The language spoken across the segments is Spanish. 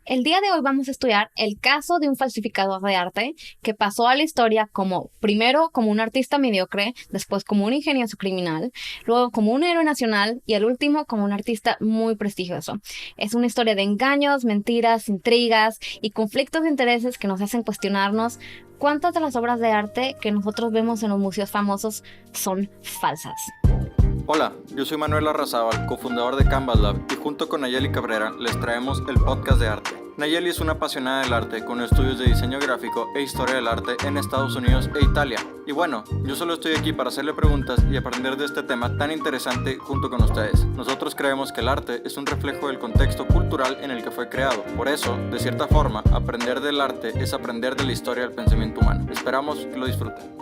El día de hoy vamos a estudiar el caso de un falsificador de arte que pasó a la historia como, primero, como un artista mediocre, después como un ingenioso criminal, luego como un héroe nacional y al último como un artista muy prestigioso. Es una historia de engaños, mentiras, intrigas y conflictos de intereses que nos hacen cuestionarnos cuántas de las obras de arte que nosotros vemos en los museos famosos son falsas. Hola, yo soy Manuel Arrazábal, cofundador de Canvas Lab, y junto con Nayeli Cabrera les traemos el podcast de arte. Nayeli es una apasionada del arte con estudios de diseño gráfico e historia del arte en Estados Unidos e Italia. Y bueno, yo solo estoy aquí para hacerle preguntas y aprender de este tema tan interesante junto con ustedes. Nosotros creemos que el arte es un reflejo del contexto cultural en el que fue creado. Por eso, de cierta forma, aprender del arte es aprender de la historia del pensamiento humano. Esperamos que lo disfruten.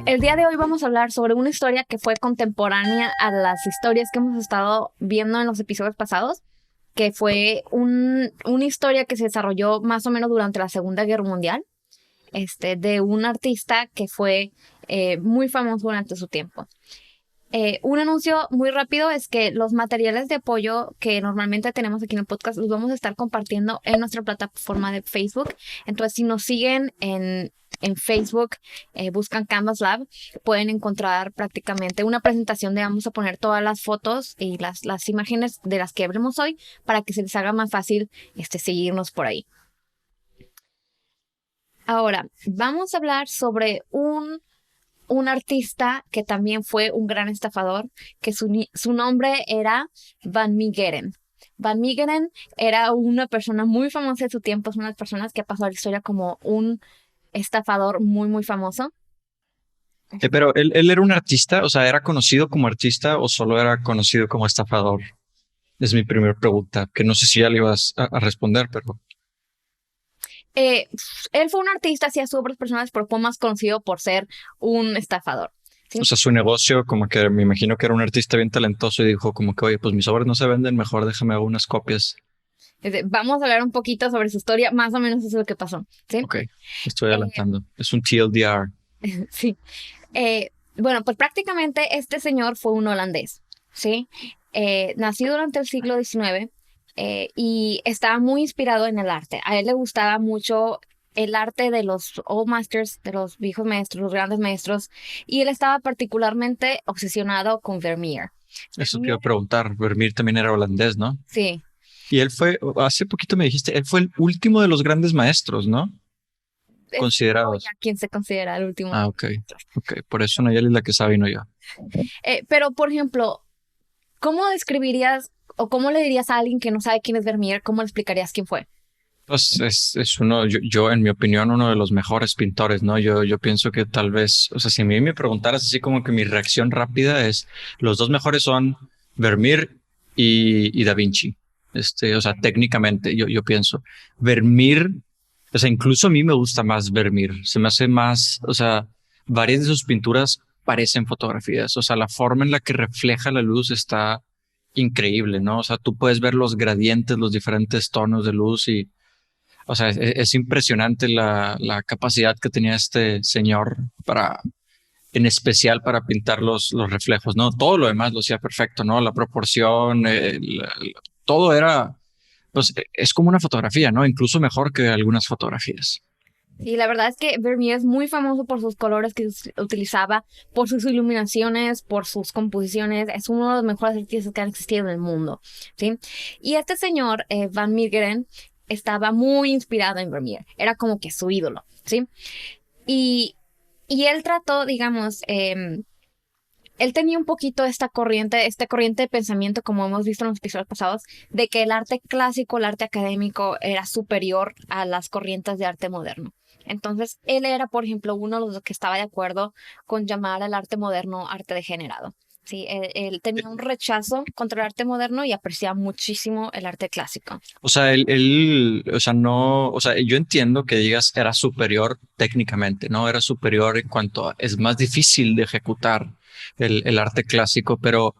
El día de hoy vamos a hablar sobre una historia que fue contemporánea a las historias que hemos estado viendo en los episodios pasados, que fue una historia que se desarrolló más o menos durante la Segunda Guerra Mundial, de un artista que fue muy famoso durante su tiempo. Un anuncio muy rápido es que los materiales de apoyo que normalmente tenemos aquí en el podcast los vamos a estar compartiendo en nuestra plataforma de Facebook. Entonces, si nos siguen en Facebook, buscan Canvas Lab, pueden encontrar prácticamente una presentación de vamos a poner todas las fotos y las imágenes de las que hablemos hoy para que se les haga más fácil seguirnos por ahí. Ahora, vamos a hablar sobre un artista que también fue un gran estafador, que su nombre era Van Meegeren. Van Meegeren era una persona muy famosa de su tiempo, es una de las personas que ha pasado a la historia como un estafador muy, muy famoso. Pero él era un artista, o sea, ¿era conocido como artista o solo era conocido como estafador? Es mi primera pregunta, que no sé si ya le ibas a responder, pero... Él fue un artista, hacía sus obras personales, pero fue más conocido por ser un estafador. ¿Sí? O sea, su negocio, como que me imagino que era un artista bien talentoso y dijo como que, oye, pues mis obras no se venden, mejor déjame hago unas copias. Vamos a hablar un poquito sobre su historia, más o menos eso es lo que pasó. ¿Sí? Ok, estoy adelantando. Es un TLDR. Sí. Bueno, pues prácticamente este señor fue un holandés, ¿sí? Nacido durante el siglo XIX y estaba muy inspirado en el arte. A él le gustaba mucho el arte de los old masters, de los viejos maestros, los grandes maestros, y él estaba particularmente obsesionado con Vermeer. Eso te iba a preguntar. Vermeer también era holandés, ¿no? Sí. Y él fue, hace poquito me dijiste, él fue el último de los grandes maestros, ¿no? Considerados. ¿Quién se considera el último? Ah, ok. Por eso Nayeli es la que sabe y no yo. Pero, por ejemplo, ¿cómo describirías o cómo le dirías a alguien que no sabe quién es Vermeer, cómo le explicarías quién fue? Pues es uno, yo, en mi opinión, uno de los mejores pintores, ¿no? Yo pienso que tal vez, o sea, si a mí me preguntaras así como que mi reacción rápida es, los dos mejores son Vermeer y Da Vinci. O sea, técnicamente, yo pienso. Vermeer, o sea, incluso a mí me gusta más Vermeer. Se me hace más, o sea, varias de sus pinturas parecen fotografías. O sea, la forma en la que refleja la luz está increíble, ¿no? O sea, tú puedes ver los gradientes, los diferentes tonos de luz y o sea, es impresionante la capacidad que tenía este señor para, en especial para pintar los reflejos, ¿no? Todo lo demás lo hacía perfecto, ¿no? La proporción, todo era, pues es como una fotografía, ¿no? Incluso mejor que algunas fotografías. Y la verdad es que Vermeer es muy famoso por sus colores que utilizaba, por sus iluminaciones, por sus composiciones. Es uno de los mejores artistas que han existido en el mundo, ¿sí? Y este señor, Van Meegeren, estaba muy inspirado en Vermeer. Era como que su ídolo, ¿sí? Y él trató, digamos, él tenía un poquito esta corriente de pensamiento, como hemos visto en los episodios pasados, de que el arte clásico, el arte académico, era superior a las corrientes de arte moderno. Entonces, él era, por ejemplo, uno de los que estaba de acuerdo con llamar al arte moderno arte degenerado. Sí, él tenía un rechazo contra el arte moderno y apreciaba muchísimo el arte clásico. O sea, él, o sea, no, o sea, yo entiendo que digas era superior técnicamente, ¿no? Era superior en cuanto a, es más difícil de ejecutar el arte clásico, pero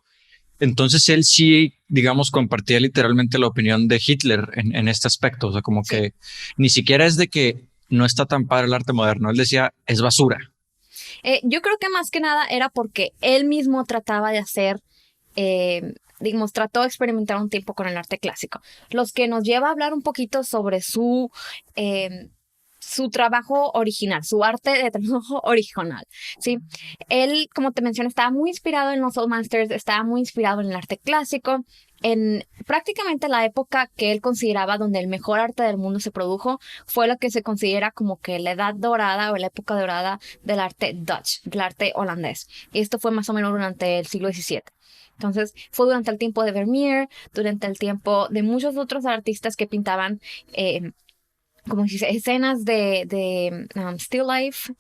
entonces él sí, digamos, compartía literalmente la opinión de Hitler en este aspecto. O sea, como Sí. que ni siquiera es de que no está tan padre el arte moderno. Él decía, es basura. Yo creo que más que nada era porque él mismo trataba de hacer digamos, trató de experimentar un tiempo con el arte clásico. Los que nos lleva a hablar un poquito sobre su trabajo original, su arte de trabajo original, ¿sí? Él, como te mencioné, estaba muy inspirado en los Old Masters, estaba muy inspirado en el arte clásico, en prácticamente la época que él consideraba donde el mejor arte del mundo se produjo, fue lo que se considera como que la edad dorada o la época dorada del arte Dutch, del arte holandés. Y esto fue más o menos durante el siglo XVII. Entonces, fue durante el tiempo de Vermeer, durante el tiempo de muchos otros artistas que pintaban como dice, escenas de still life,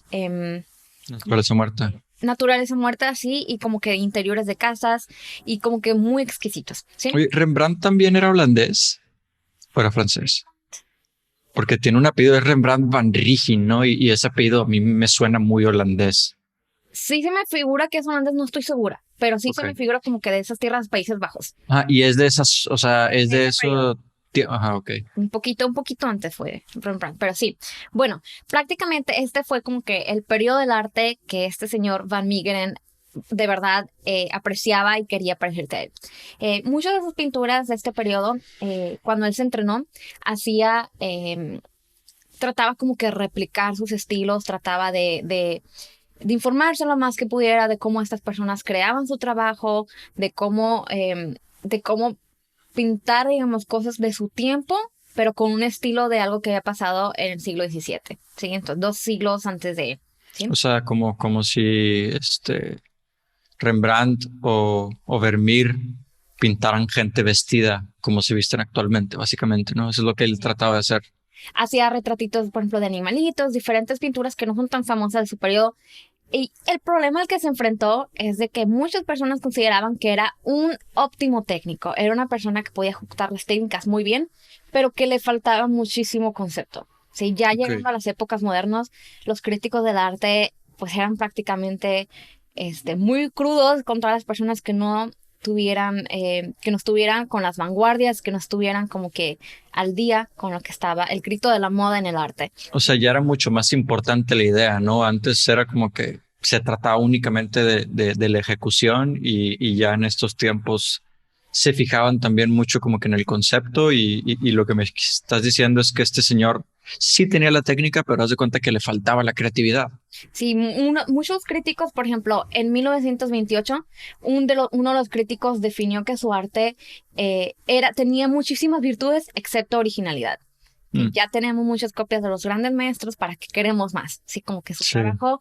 Naturaleza muerta. naturaleza muerta, así, y como que interiores de casas, y como que muy exquisitos, ¿sí? Oye, Rembrandt también era holandés, o era francés. Porque tiene un apellido de Rembrandt van Rijn, ¿no? Y ese apellido a mí me suena muy holandés. Sí se me figura que es holandés, no estoy segura, pero sí se me figura como que de esas tierras, Países Bajos. Ah, y es de esas, o sea, es de Ese eso. Ajá, ok. Un poquito antes fue Rembrandt, pero sí. Bueno, prácticamente este fue como que el periodo del arte que este señor Van Meegeren de verdad apreciaba y quería parecerse a él. Muchas de sus pinturas de este periodo, cuando él se entrenó, trataba como que replicar sus estilos, trataba de informarse lo más que pudiera de cómo estas personas creaban su trabajo, de cómo pintar, digamos, cosas de su tiempo, pero con un estilo de algo que había pasado en el siglo XVII, ¿sí? Entonces, 2 siglos antes de él, ¿sí? O sea, como si Rembrandt o Vermeer pintaran gente vestida como se visten actualmente, básicamente, ¿no? Eso es lo que él trataba de hacer. Hacía retratitos, por ejemplo, de animalitos, diferentes pinturas que no son tan famosas de su periodo. Y el problema al que se enfrentó es de que muchas personas consideraban que era un óptimo técnico. Era una persona que podía ejecutar las técnicas muy bien, pero que le faltaba muchísimo concepto. Sí, ya llegando a las épocas modernas, los críticos del arte pues eran prácticamente muy crudos contra las personas que no estuvieran con las vanguardias, que no estuvieran como que al día con lo que estaba el grito de la moda en el arte. O sea, ya era mucho más importante la idea, ¿no? Antes era como que se trataba únicamente de la ejecución y ya en estos tiempos se fijaban también mucho como que en el concepto y lo que me estás diciendo es que este señor sí tenía la técnica, pero haz de cuenta que le faltaba la creatividad. Sí, muchos críticos, por ejemplo, en 1928, uno de los críticos definió que su arte tenía muchísimas virtudes, excepto originalidad. Ya tenemos muchas copias de los grandes maestros, ¿para qué queremos más? Así como que su trabajo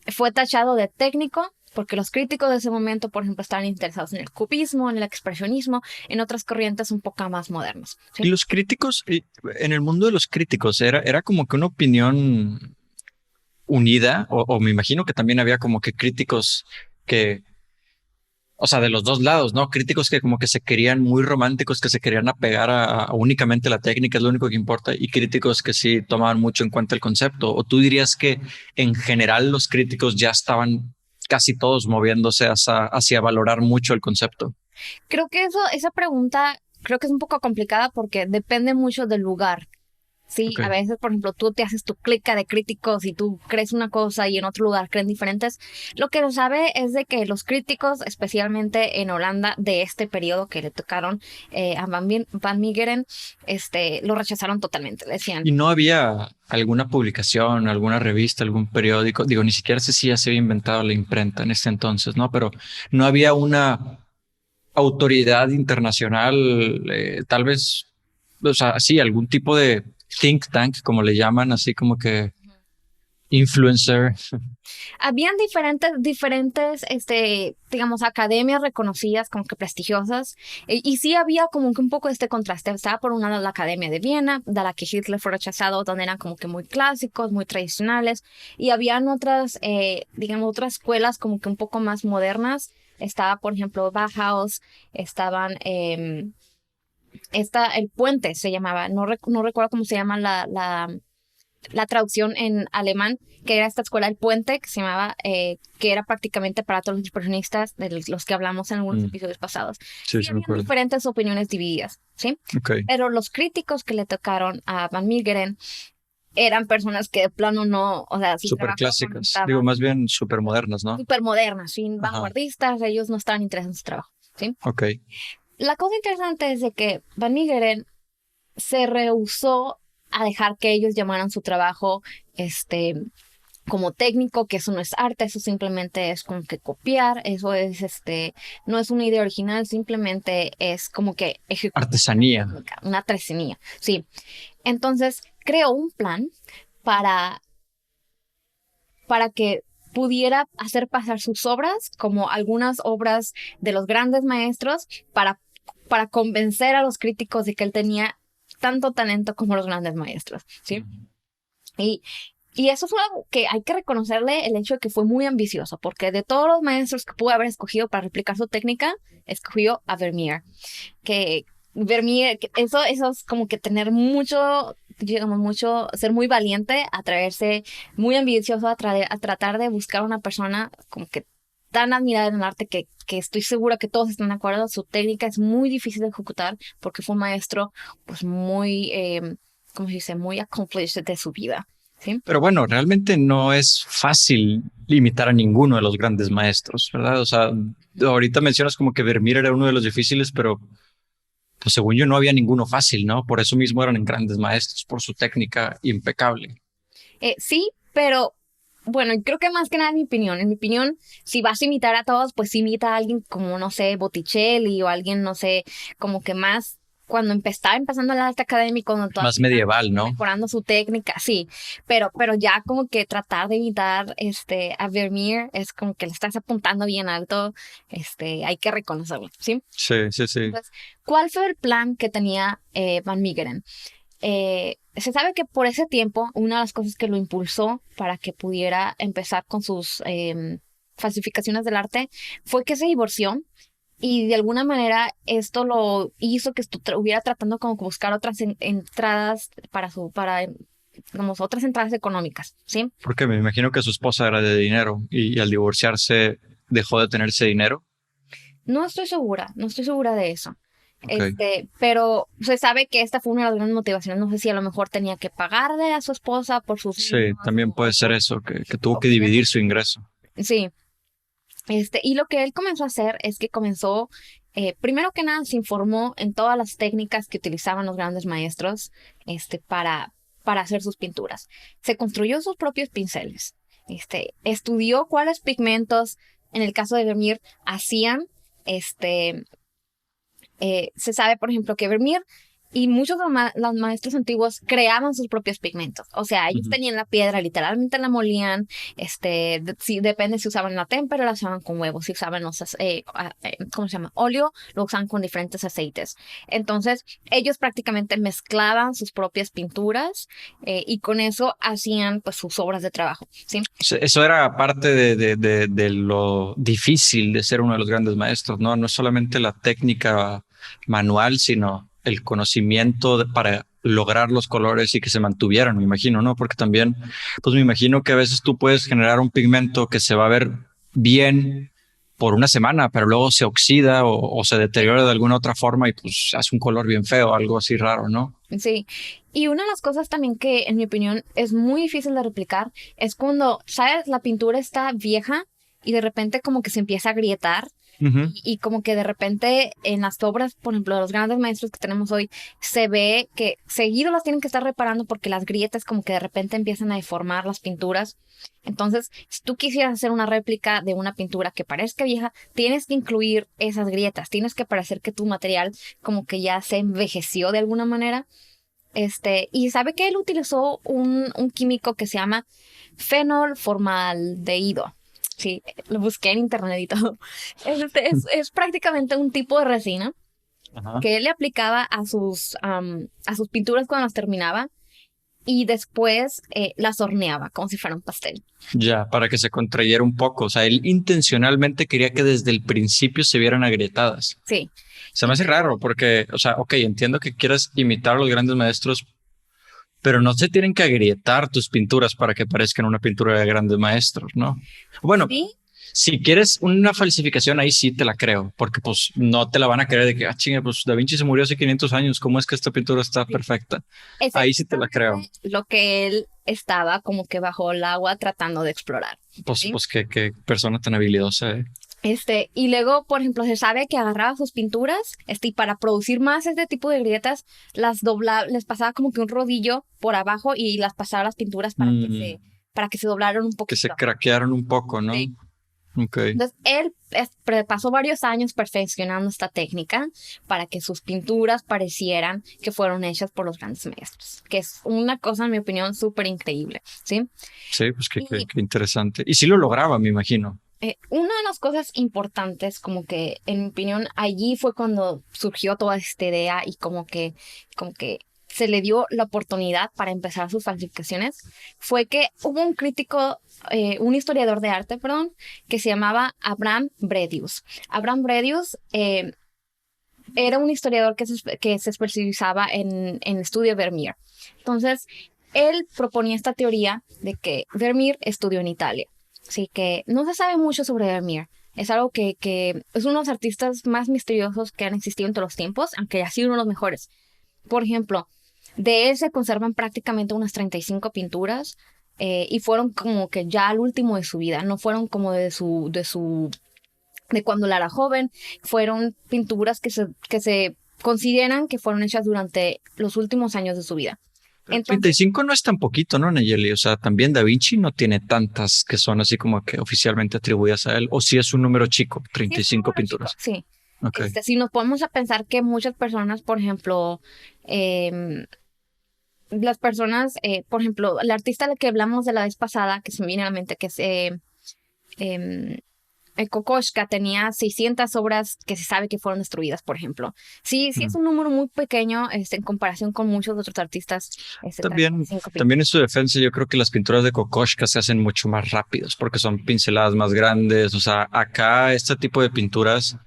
fue tachado de técnico, porque los críticos de ese momento, por ejemplo, estaban interesados en el cubismo, en el expresionismo, en otras corrientes un poco más modernas, ¿sí? Y los críticos, en el mundo de los críticos, era como que una opinión unida, o me imagino que también había como que críticos que, o sea, de los dos lados, ¿no? Críticos que como que se querían muy románticos, que se querían apegar a únicamente la técnica, es lo único que importa, y críticos que sí tomaban mucho en cuenta el concepto. ¿O tú dirías que en general los críticos ya estaban casi todos moviéndose hacia valorar mucho el concepto? Creo que esa pregunta creo que es un poco complicada porque depende mucho del lugar. Sí, a veces, por ejemplo, tú te haces tu clica de críticos y tú crees una cosa y en otro lugar creen diferentes. Lo que se sabe es de que los críticos, especialmente en Holanda, de este periodo que le tocaron a Van Meegeren, lo rechazaron totalmente. Decían. ¿Y no había alguna publicación, alguna revista, algún periódico? Digo, ni siquiera sé si ya se había inventado la imprenta en ese entonces, ¿no? Pero no había una autoridad internacional, tal vez, o sea, sí, algún tipo de think tank, como le llaman, así como que influencer. Habían diferentes, digamos, academias reconocidas como que prestigiosas, y sí había como que un poco este contraste. Estaba por un lado la Academia de Viena, de la que Hitler fue rechazado, donde eran como que muy clásicos, muy tradicionales, y habían otras, digamos, otras escuelas como que un poco más modernas. Estaba, por ejemplo, Bauhaus, estaban... el puente se llamaba, no recuerdo cómo se llama la traducción en alemán, que era esta escuela del puente, que se llamaba, que era prácticamente para todos los expresionistas de los que hablamos en algunos episodios pasados. Sí, había diferentes opiniones divididas, ¿sí? Pero los críticos que le tocaron a Van Meegeren eran personas que de plano no, o sea, súper clásicas, digo, más bien súper modernas, ¿no? Súper modernas, vanguardistas, ellos no estaban interesados en su trabajo. ¿sí? Ok. La cosa interesante es de que Van Meegeren se rehusó a dejar que ellos llamaran su trabajo como técnico, que eso no es arte, eso simplemente es como que copiar, eso es no es una idea original, simplemente es como que ejecutar una Artesanía. técnica, una artesanía, sí. Entonces creó un plan para, para que pudiera hacer pasar sus obras como algunas obras de los grandes maestros para convencer a los críticos de que él tenía tanto talento como los grandes maestros, ¿sí? Y, y eso fue algo que hay que reconocerle el hecho de que fue muy ambicioso, porque de todos los maestros que pudo haber escogido para replicar su técnica, escogió a Vermeer, que Vermeer, eso es como que tener mucho, digamos, mucho, ser muy valiente, atreverse, muy ambicioso a tratar de buscar una persona como que tan admirada en el arte que estoy segura que todos están de acuerdo. Su técnica es muy difícil de ejecutar porque fue un maestro pues muy, ¿cómo se dice? Muy accomplished de su vida, ¿sí? Pero bueno, realmente no es fácil imitar a ninguno de los grandes maestros, ¿verdad? O sea, ahorita mencionas como que Vermeer era uno de los difíciles, pero pues según yo no había ninguno fácil, ¿no? Por eso mismo eran grandes maestros, por su técnica impecable. Sí, pero bueno, creo que más que nada en mi opinión, si vas a imitar a todos, pues imita a alguien como, no sé, Botticelli o alguien, no sé, como que más cuando estaba empezando el arte académico, cuando todavía Más medieval, ¿no? mejorando su técnica, sí, pero ya como que tratar de imitar a Vermeer es como que le estás apuntando bien alto, hay que reconocerlo, ¿sí? Sí, sí, sí. Entonces, ¿cuál fue el plan que tenía Van Meegeren? Se sabe que por ese tiempo, una de las cosas que lo impulsó para que pudiera empezar con sus falsificaciones del arte fue que se divorció y de alguna manera esto lo hizo que estuviera tratando como que buscar otras entradas digamos, otras entradas económicas, ¿sí? Porque me imagino que su esposa era de dinero y al divorciarse dejó de tener ese dinero. No estoy segura de eso. Ok. Pero se sabe que esta fue una de las grandes motivaciones. No sé si a lo mejor tenía que pagarle a su esposa por sus Sí, niños también puede ser eso, que tuvo que o quería- dividir su ingreso. Sí, y lo que él comenzó a hacer es que comenzó, primero que nada, se informó en todas las técnicas que utilizaban los grandes maestros, para hacer sus pinturas. Se construyó sus propios pinceles, estudió cuáles pigmentos, en el caso de Vermeer, hacían, se sabe, por ejemplo, que Vermeer y muchos de los maestros antiguos creaban sus propios pigmentos. O sea, ellos Ujú. tenían la piedra, literalmente la molían. Si depende si usaban la témpera, la usaban con huevos. Si usaban ¿cómo se llama? Óleo, lo usaban con diferentes aceites. Entonces, ellos prácticamente mezclaban sus propias pinturas y con eso hacían pues sus obras de trabajo, ¿sí? Eso era parte de lo difícil de ser uno de los grandes maestros, ¿no? No es solamente la técnica manual, sino el conocimiento para lograr los colores y que se mantuvieran, me imagino, ¿no? Porque también, pues me imagino que a veces tú puedes generar un pigmento que se va a ver bien por una semana, pero luego se oxida o se deteriora de alguna otra forma y pues hace un color bien feo, algo así raro, ¿no? Sí, y una de las cosas también que en mi opinión es muy difícil de replicar es cuando, ¿sabes? La pintura está vieja y de repente como que se empieza a agrietar Ujú. y como que de repente en las obras, por ejemplo, de los grandes maestros que tenemos hoy, se ve que seguido las tienen que estar reparando porque las grietas como que de repente empiezan a deformar las pinturas. Entonces, si tú quisieras hacer una réplica de una pintura que parezca vieja, tienes que incluir esas grietas, tienes que parecer que tu material como que ya se envejeció de alguna manera. Y sabe que él utilizó un químico que se llama fenolformaldehído. Sí, lo busqué en internet y todo. Es prácticamente un tipo de resina Ajá. que él le aplicaba a sus pinturas cuando las terminaba y después las horneaba como si fuera un pastel. Ya, para que se contrayera un poco. O sea, él intencionalmente quería que desde el principio se vieran agrietadas. Sí, Se me hace raro porque, o sea, ok, entiendo que quieras imitar a los grandes maestros, pero no se tienen que agrietar tus pinturas para que parezcan una pintura de grandes maestros, ¿no? Bueno, sí, si quieres una falsificación, ahí sí te la creo, porque pues no te la van a creer de que, ah, chinga, pues Da Vinci se murió hace 500 años, ¿cómo es que esta pintura está sí. perfecta? Es Ahí sí te la creo. exactamente lo que él estaba como que bajo el agua tratando de explorar. Pues, ¿Sí? qué persona tan habilidosa, ¿eh? Y luego, por ejemplo, se sabe que agarraba sus pinturas, y para producir más este tipo de grietas, las doblaba, les pasaba como que un rodillo por abajo y las pasaba a las pinturas para que se doblaran un Que se poquito. craquearon un poco, ¿no? Sí. Ok. Entonces, él pasó varios años perfeccionando esta técnica para que sus pinturas parecieran que fueron hechas por los grandes maestros, que es una cosa, en mi opinión, súper increíble, ¿sí? Sí, pues qué Y interesante. Y sí lo lograba, me imagino. una de las cosas importantes, como que, en mi opinión, allí fue cuando surgió toda esta idea y como que se le dio la oportunidad para empezar sus falsificaciones, fue que hubo un crítico, un historiador de arte, perdón, que se llamaba Abraham Bredius. Abraham Bredius era un historiador que se especializaba en el estudio de Vermeer. Entonces, él proponía esta teoría de que Vermeer estudió en Italia. Así que no se sabe mucho sobre Vermeer. Es algo que es uno de los artistas más misteriosos que han existido en todos los tiempos, aunque ha sido uno de los mejores. Por ejemplo, de él se conservan prácticamente unas 35 pinturas y fueron como que ya al último de su vida, no fueron como de cuando él era joven, fueron pinturas que se consideran que fueron hechas durante los últimos años de su vida. Entonces, 35 no es tan poquito, ¿no, Nayeli? O sea, también Da Vinci no tiene tantas que son así como que oficialmente atribuidas a él. O si es un número chico, sí, es un 35 número chico, pinturas. sí. Ok. Si nos ponemos a pensar que muchas personas, por ejemplo, em, las personas, por ejemplo, la artista de la que hablamos de la vez pasada, que se me viene a la mente, que es em, Kokoschka, tenía 600 obras que se sabe que fueron destruidas, por ejemplo. Sí, sí es un número muy pequeño en comparación con muchos otros artistas. También, 35 también en su defensa, yo creo que las pinturas de Kokoschka se hacen mucho más rápidos porque son pinceladas más grandes. O sea, acá este tipo de pinturas,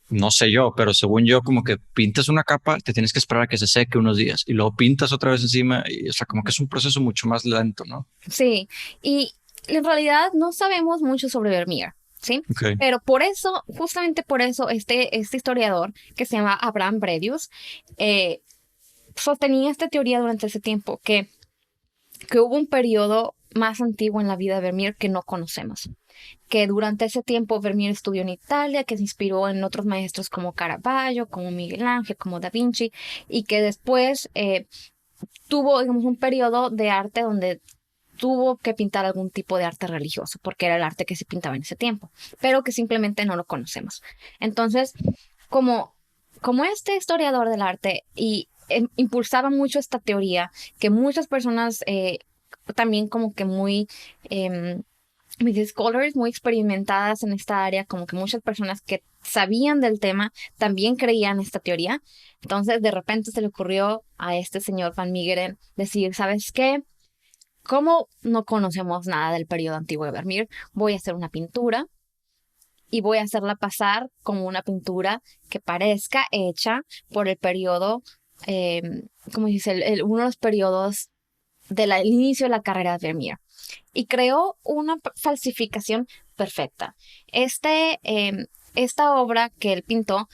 no sé yo, pero según yo, como que pintas una capa, te tienes que esperar a que se seque unos días y luego pintas otra vez encima. Y, o sea, como que es un proceso mucho más lento, ¿no? Sí, y en realidad no sabemos mucho sobre Vermeer, ¿sí? Ok. Pero por eso, justamente por eso, este historiador que se llama Abraham Bredius eh, sostenía esta teoría durante ese tiempo, que hubo un periodo más antiguo en la vida de Vermeer que no conocemos. Que durante ese tiempo Vermeer estudió en Italia, que se inspiró en otros maestros como Caravaggio, como Miguel Ángel, como Da Vinci, y que después tuvo, digamos, un periodo de arte donde tuvo que pintar algún tipo de arte religioso, porque era el arte que se pintaba en ese tiempo, pero que simplemente no lo conocemos. Entonces, como, como este historiador del arte y impulsaba mucho esta teoría, que muchas personas también como que muy... mis scholars muy experimentadas en esta área, como que muchas personas que sabían del tema también creían esta teoría. Entonces, de repente se le ocurrió a este señor Van Meegeren decir, ¿sabes qué? Como no conocemos nada del periodo antiguo de Vermeer, voy a hacer una pintura y voy a hacerla pasar como una pintura que parezca hecha por el periodo, eh, como dice, uno de los periodos del inicio de la carrera de Vermeer. Y creó una falsificación perfecta. Esta obra que él pintó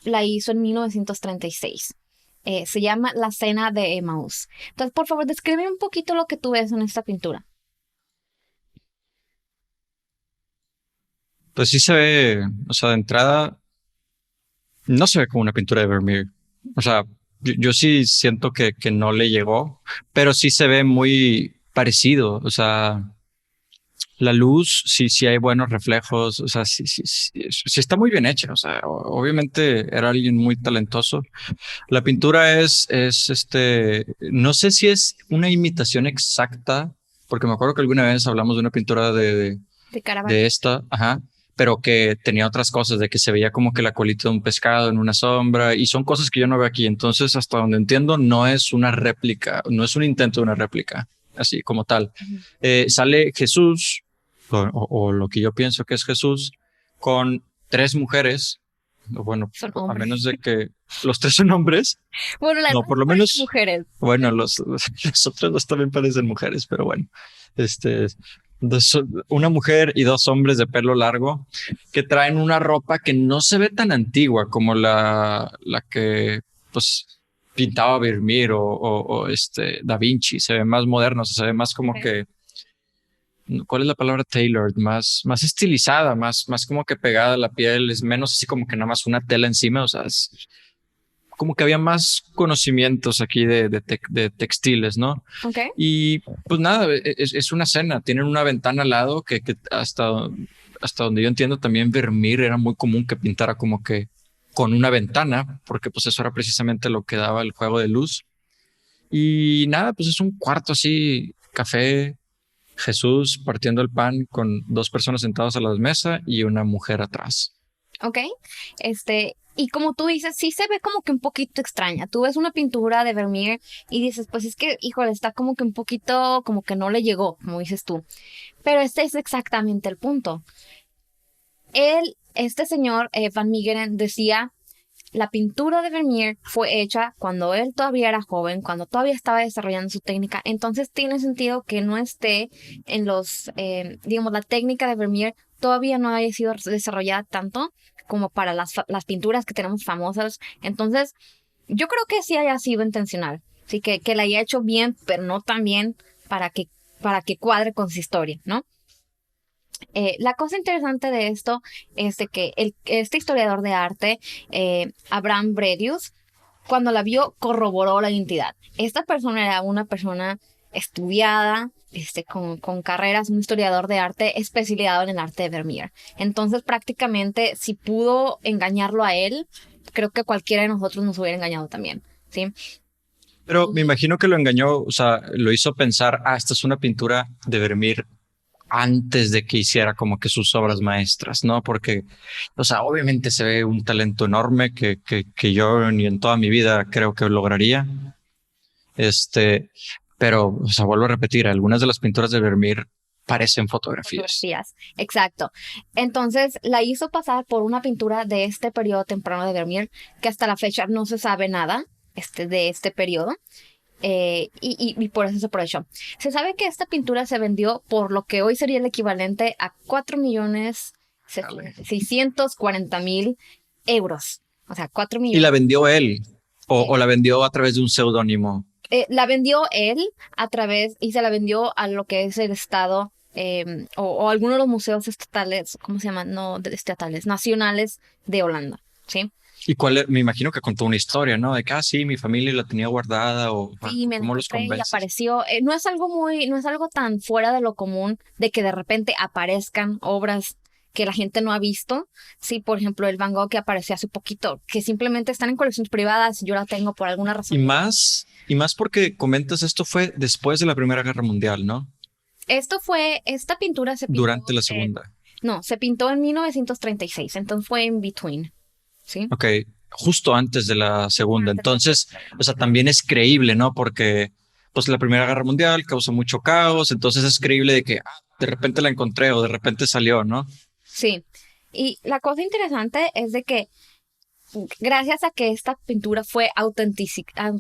la hizo en 1936. Se llama La Cena de Emmaus. Entonces, por favor, describe un poquito lo que tú ves en esta pintura. Pues sí se ve, o sea, de entrada, no se ve como una pintura de Vermeer. O sea, yo sí siento que no le llegó, pero sí se ve muy parecido. O sea, la luz, sí, sí hay buenos reflejos. O sea, sí, sí, sí, sí está muy bien hecha. O sea, obviamente era alguien muy talentoso. La pintura no sé si es una imitación exacta, porque me acuerdo que alguna vez hablamos de una pintura De Caravaggio. de esta, ajá, pero que tenía otras cosas, de que se veía como que la colita de un pescado en una sombra, y son cosas que yo no veo aquí. Entonces, hasta donde entiendo, no es una réplica, no es un intento de una réplica, así como tal. Ujú. Sale Jesús, o lo que yo pienso que es Jesús, con tres mujeres, o bueno, Son a hombres. menos de que los tres son hombres, Bueno, las no, dos por lo parecen menos, mujeres. bueno, los otros dos también parecen mujeres, pero bueno, este, una mujer y dos hombres de pelo largo que traen una ropa que no se ve tan antigua como la que, pues, pintaba Vermeer o Da Vinci. Se ve más moderno, se ve más como Okay. que ¿cuál es la palabra? Tailored, más estilizada, más como que pegada a la piel, es menos así como que nada más una tela encima, o sea, como que había más conocimientos aquí de textiles, ¿no? Ok. Y pues nada, es una cena, tienen una ventana al lado que hasta donde yo entiendo también Vermeer era muy común que pintara como que con una ventana, porque pues eso era precisamente lo que daba el juego de luz. Y nada, pues es un cuarto así, café, Jesús partiendo el pan con dos personas sentadas a la mesa y una mujer atrás. Ok, y como tú dices, sí se ve como que un poquito extraña. Tú ves una pintura de Vermeer y dices, pues es que, híjole, está como que un poquito, como que no le llegó, como dices tú. Pero este es exactamente el punto. Este señor, Van Meegeren, decía, la pintura de Vermeer fue hecha cuando él todavía era joven, cuando todavía estaba desarrollando su técnica. Entonces tiene sentido que no esté en digamos, la técnica de Vermeer todavía no haya sido desarrollada tanto como para las pinturas que tenemos famosas. Entonces, yo creo que sí haya sido intencional. Sí, que la haya hecho bien, pero no tan bien para que cuadre con su historia, ¿no? La cosa interesante de esto es de que este historiador de arte, Abraham Bredius, cuando la vio, corroboró la identidad. Esta persona era una persona estudiada, con carreras, un historiador de arte especializado en el arte de Vermeer. Entonces, prácticamente, si pudo engañarlo a él, creo que cualquiera de nosotros nos hubiera engañado también, ¿sí? Pero me imagino que lo engañó, o sea, lo hizo pensar, esta es una pintura de Vermeer antes de que hiciera como que sus obras maestras, ¿no? Porque, o sea, obviamente se ve un talento enorme que yo ni en toda mi vida creo que lograría. Pero, o sea, vuelvo a repetir, algunas de las pinturas de Vermeer parecen fotografías. Exacto. Entonces la hizo pasar por una pintura de este periodo temprano de Vermeer, que hasta la fecha no se sabe nada de este periodo. Y por eso se aprovechó. Se sabe que esta pintura se vendió por lo que hoy sería el equivalente a 4.640.000 euros. O sea, 4 millones. ¿Y la vendió él? ¿O la vendió a través de un seudónimo? La vendió él y se la vendió a lo que es el Estado, o alguno de los museos estatales, ¿cómo se llaman? No, estatales, nacionales de Holanda, ¿sí? ¿Y me imagino que contó una historia, ¿no? De que, sí, mi familia la tenía guardada o Sí, me ¿cómo los encontré y convences? apareció. No es algo tan fuera de lo común de que de repente aparezcan obras que la gente no ha visto. Sí, por ejemplo, el Van Gogh que apareció hace poquito, que simplemente están en colecciones privadas, yo la tengo por alguna razón. Y más porque comentas, esto fue después de la Primera Guerra Mundial, ¿no? Esta pintura se pintó. Durante la Segunda. No, se pintó en 1936, entonces fue in between. ¿Sí? Ok, justo antes de la Segunda. Entonces, o sea, también es creíble, ¿no? Porque pues la Primera Guerra Mundial causó mucho caos, entonces es creíble de que de repente la encontré o de repente salió, ¿no? Sí, y la cosa interesante es de que gracias a que esta pintura fue autentificada,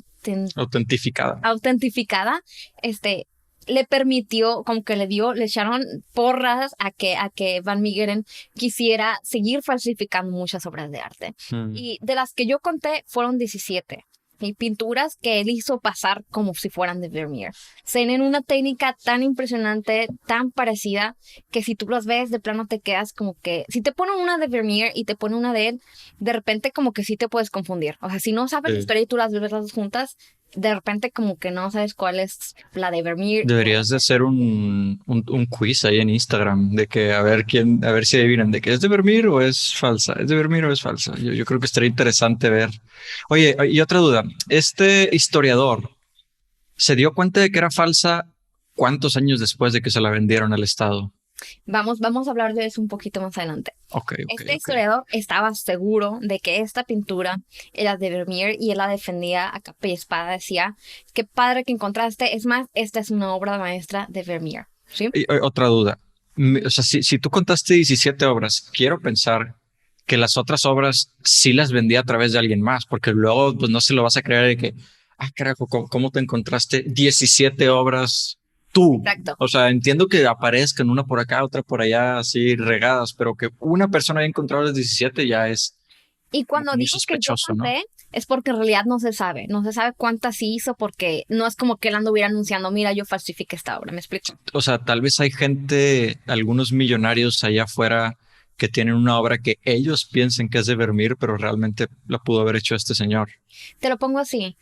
le permitió, como que le echaron porras a que Van Meegeren quisiera seguir falsificando muchas obras de arte. Y de las que yo conté fueron 17. Y pinturas que él hizo pasar como si fueran de Vermeer. Tienen una técnica tan impresionante, tan parecida, que si tú las ves, de plano te quedas como que... Si te ponen una de Vermeer y te ponen una de él, de repente como que sí te puedes confundir. O sea, si no sabes la historia y tú las ves las dos juntas, de repente como que no sabes cuál es la de Vermeer. Deberías de hacer un quiz ahí en Instagram de que a ver si adivinan de que es de Vermeer o es falsa, es de Vermeer o es falsa. Yo creo que estaría interesante ver. Oye, y otra duda, este historiador se dio cuenta de que era falsa ¿cuántos años después de que se la vendieron al Estado? Vamos a hablar de eso un poquito más adelante. Este historiador estaba seguro de que esta pintura era de Vermeer y él la defendía a capa y espada. Decía, qué padre que encontraste. Es más, esta es una obra maestra de Vermeer. ¿Sí? Y, otra duda. O sea, si tú contaste 17 obras, quiero pensar que las otras obras sí las vendía a través de alguien más, porque luego pues no se lo vas a creer de que, carajo, ¿cómo te encontraste 17 obras tú? Exacto. O sea, entiendo que aparezcan una por acá, otra por allá, así regadas, pero que una persona haya encontrado las 17 ya es y cuando muy digo sospechoso, que yo conté, ¿no? es porque en realidad no se sabe cuántas sí hizo, porque no es como que él anduviera anunciando, mira, yo falsifiqué esta obra, ¿me explico? O sea, tal vez hay gente, algunos millonarios allá afuera que tienen una obra que ellos piensen que es de Vermeer, pero realmente la pudo haber hecho este señor. Te lo pongo así,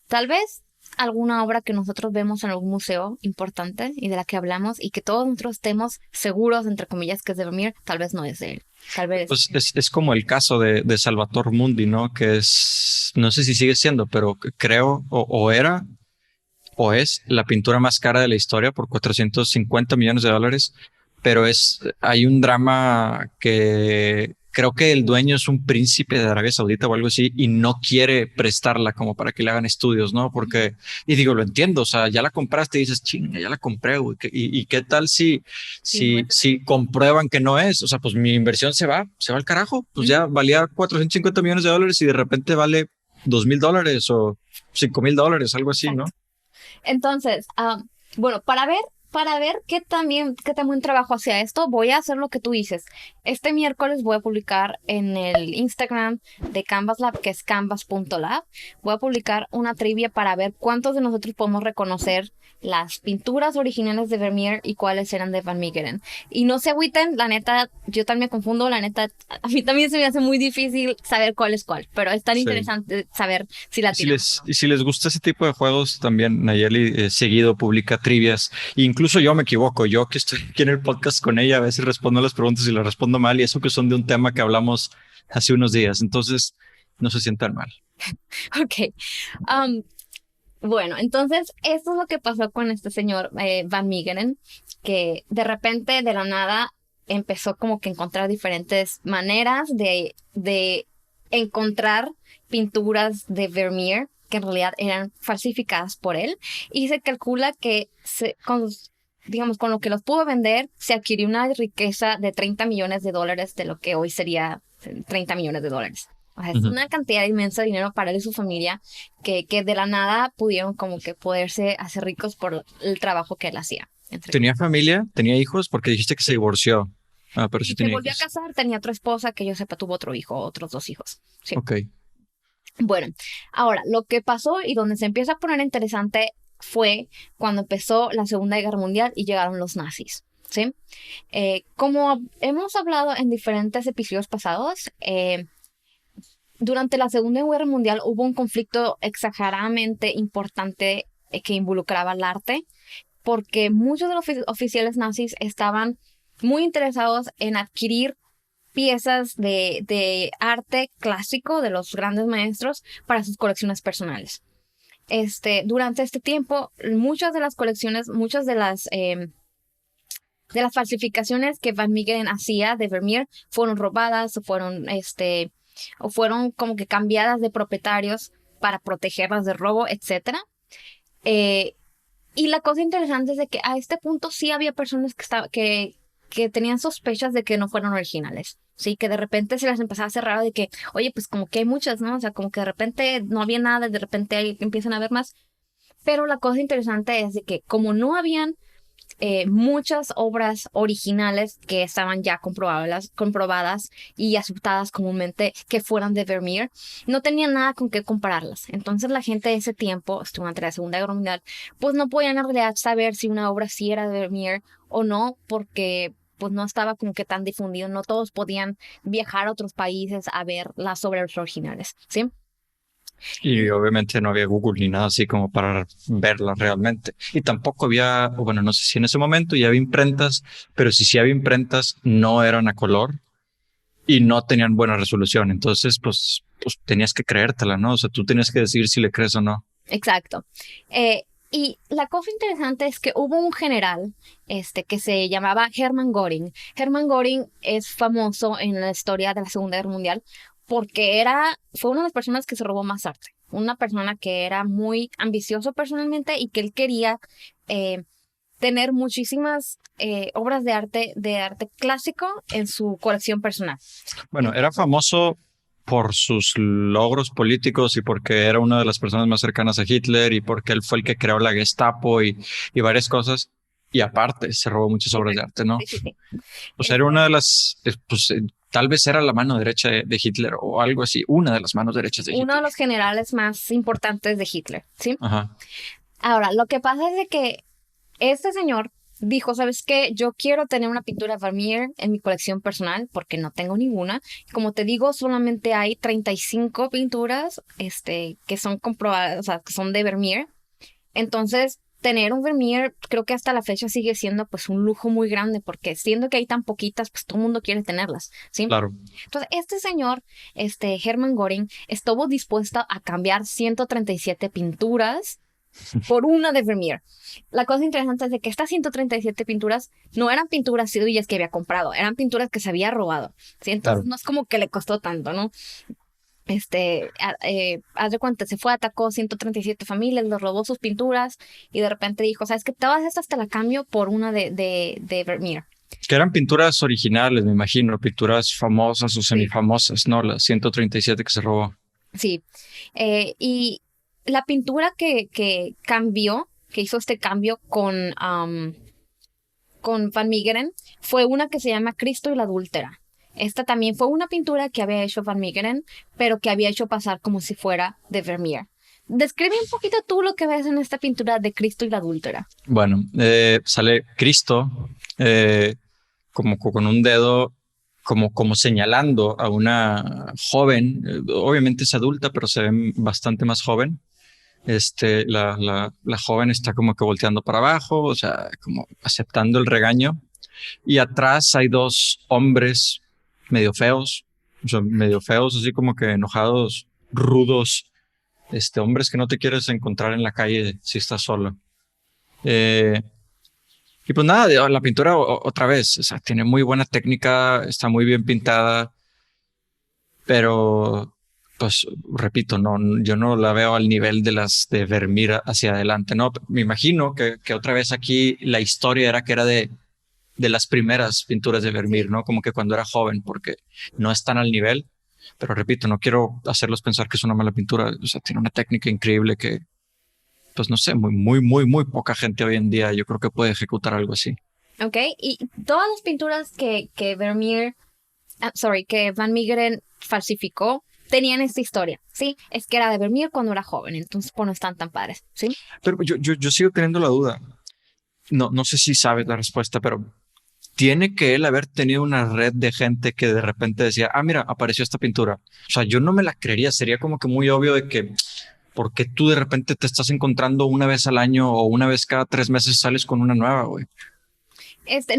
tal vez alguna obra que nosotros vemos en algún museo importante y de la que hablamos y que todos nosotros estemos seguros, entre comillas, que es de Vermeer, tal vez no es de él. Tal vez. Pues es como el caso de Salvator Mundi, ¿no? Que es, no sé si sigue siendo, pero creo o era o es la pintura más cara de la historia por 450 millones de dólares, pero hay un drama que creo que el dueño es un príncipe de Arabia Saudita o algo así y no quiere prestarla como para que le hagan estudios, ¿no? Porque, y digo, lo entiendo, o sea, ya la compraste y dices, chinga, ya la compré, güey, y qué tal si comprueban que no es, o sea, pues mi inversión se va al carajo, pues ya valía 450 millones de dólares y de repente vale $2,000 o $5,000, algo así, ¿no? Entonces, bueno, para ver qué tan buen trabajo hacía esto, voy a hacer lo que tú dices. Este miércoles voy a publicar en el Instagram de Canvas Lab, que es canvas.lab, voy a publicar una trivia para ver cuántos de nosotros podemos reconocer las pinturas originales de Vermeer y cuáles eran de Van Meegeren. Y no se agüiten, la neta, yo también me confundo, la neta, a mí también se me hace muy difícil saber cuál es cuál, pero es tan interesante saber si la tiramos. Y si les gusta ese tipo de juegos, también Nayeli seguido publica trivias. E incluso yo me equivoco, yo que estoy aquí en el podcast con ella, a veces respondo las preguntas y las respondo mal, y eso que son de un tema que hablamos hace unos días. Entonces, no se sientan mal. Ok. Bueno, entonces esto es lo que pasó con este señor Van Meegeren, que de repente, de la nada, empezó como que a encontrar diferentes maneras de encontrar pinturas de Vermeer que en realidad eran falsificadas por él, y se calcula que digamos, con lo que los pudo vender, se adquirió una riqueza de $30 millones, de lo que hoy sería $30 millones. O sea, es una cantidad inmensa de dinero para él y su familia que de la nada pudieron como que poderse hacer ricos por el trabajo que él hacía. ¿Tenía familia? ¿Tenía hijos? Porque dijiste que se divorció. Ah, pero sí Y se tenía volvió hijos. a casar, tenía otra esposa que yo sepa tuvo otro hijo, otros 2 hijos. Sí. Ok. Bueno, ahora, lo que pasó y donde se empieza a poner interesante fue cuando empezó la Segunda Guerra Mundial y llegaron los nazis. ¿Sí? Como hemos hablado en diferentes episodios pasados, durante la Segunda Guerra Mundial hubo un conflicto exageradamente importante que involucraba el arte, porque muchos de los oficiales nazis estaban muy interesados en adquirir piezas de arte clásico de los grandes maestros para sus colecciones personales. Durante este tiempo, muchas de las colecciones, muchas de las falsificaciones que Van Meegeren hacía de Vermeer fueron robadas o fueron como que cambiadas de propietarios para protegerlas de robo, etc. Y la cosa interesante es de que a este punto sí había personas que tenían sospechas de que no fueron originales. Sí, que de repente se les empezaba a hacer raro de que, oye, pues como que hay muchas, ¿no? O sea, como que de repente no había nada, de repente ahí empiezan a haber más. Pero la cosa interesante es de que como no habían muchas obras originales que estaban ya comprobadas y aceptadas comúnmente que fueran de Vermeer, no tenían nada con qué compararlas. Entonces la gente de ese tiempo, durante la Segunda Guerra Mundial, pues no podían en realidad saber si una obra sí era de Vermeer o no, porque pues no estaba como que tan difundido, no todos podían viajar a otros países a ver las obras originales, ¿sí? Y obviamente no había Google ni nada así como para verla realmente. Y tampoco había, bueno, no sé si en ese momento ya había imprentas, pero si sí había imprentas, no eran a color y no tenían buena resolución. Entonces, pues tenías que creértela, ¿no? O sea, tú tenías que decidir si le crees o no. Exacto. Y la cosa interesante es que hubo un general que se llamaba Hermann Göring. Hermann Göring es famoso en la historia de la Segunda Guerra Mundial porque fue una de las personas que se robó más arte. Una persona que era muy ambicioso personalmente y que él quería tener muchísimas obras de arte clásico en su colección personal. Bueno, era famoso por sus logros políticos y porque era una de las personas más cercanas a Hitler y porque él fue el que creó la Gestapo y varias cosas. Y aparte, se robó muchas obras de arte, ¿no? Sí. O sea, era una de las, pues, tal vez era la mano derecha de Hitler o algo así, una de las manos derechas de Uno de Hitler. los generales más importantes de Hitler, ¿sí? Ajá, Ahora, lo que pasa es de que este señor dijo, ¿sabes qué? Yo quiero tener una pintura Vermeer en mi colección personal porque no tengo ninguna. Como te digo, solamente hay 35 pinturas que son comprobadas, o sea, que son de Vermeer. Entonces, tener un Vermeer creo que hasta la fecha sigue siendo pues un lujo muy grande porque siendo que hay tan poquitas, pues todo el mundo quiere tenerlas, ¿sí? claro. Entonces, este señor, Hermann Göring, estuvo dispuesto a cambiar 137 pinturas por una de Vermeer. La cosa interesante es de que estas 137 pinturas no eran pinturas suyas que había comprado, eran pinturas que se había robado, ¿sí? Entonces Claro. no es como que le costó tanto, ¿no? Haz de cuenta, se fue, atacó 137 familias, les robó sus pinturas y de repente dijo, ¿sabes qué? Todas estas te la cambio por una de Vermeer. Que eran pinturas originales, me imagino, pinturas famosas o Sí. semifamosas, ¿no? Las 137 que se robó. Sí. Y la pintura que cambió, que hizo este cambio con Van Meegeren, fue una que se llama Cristo y la adúltera. Esta también fue una pintura que había hecho Van Meegeren, pero que había hecho pasar como si fuera de Vermeer. Describe un poquito tú lo que ves en esta pintura de Cristo y la adúltera. Bueno, sale Cristo como con un dedo, como señalando a una joven, obviamente es adulta, pero se ve bastante más joven. La joven está como que volteando para abajo, o sea, como aceptando el regaño. Y atrás hay dos hombres medio feos, o sea, medio feos, así como que enojados, rudos, hombres que no te quieres encontrar en la calle si estás solo. Eh, y pues nada, la pintura otra vez, o sea, tiene muy buena técnica, está muy bien pintada, pero pues repito, no, yo no la veo al nivel de las de Vermeer hacia adelante, ¿no? Me imagino que otra vez aquí la historia era que era de las primeras pinturas de Vermeer, Sí. ¿no? Como que cuando era joven, porque no están al nivel, pero repito, no quiero hacerlos pensar que es una mala pintura, o sea, tiene una técnica increíble que, pues no sé, muy poca gente hoy en día yo creo que puede ejecutar algo así. ¿Ok? Y todas las pinturas que que Van Meegeren falsificó tenían esta historia, ¿sí? Es que era de Vermeer cuando era joven, entonces pues no están tan padres, ¿sí? Pero yo sigo teniendo la duda. No sé si sabes la respuesta, pero tiene que él haber tenido una red de gente que de repente decía, ah, mira, apareció esta pintura. O sea, yo no me la creería, sería como que muy obvio de que, ¿por qué tú de repente te estás encontrando una vez al año o una vez cada 3 meses sales con una nueva, güey?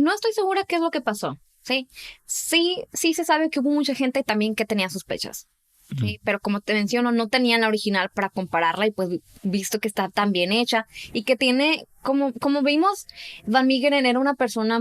No estoy segura qué es lo que pasó, ¿sí? Sí se sabe que hubo mucha gente también que tenía sospechas, ¿sí? Pero como te menciono, no tenían la original para compararla y pues visto que está tan bien hecha y que tiene, como vimos, Van Meegeren era una persona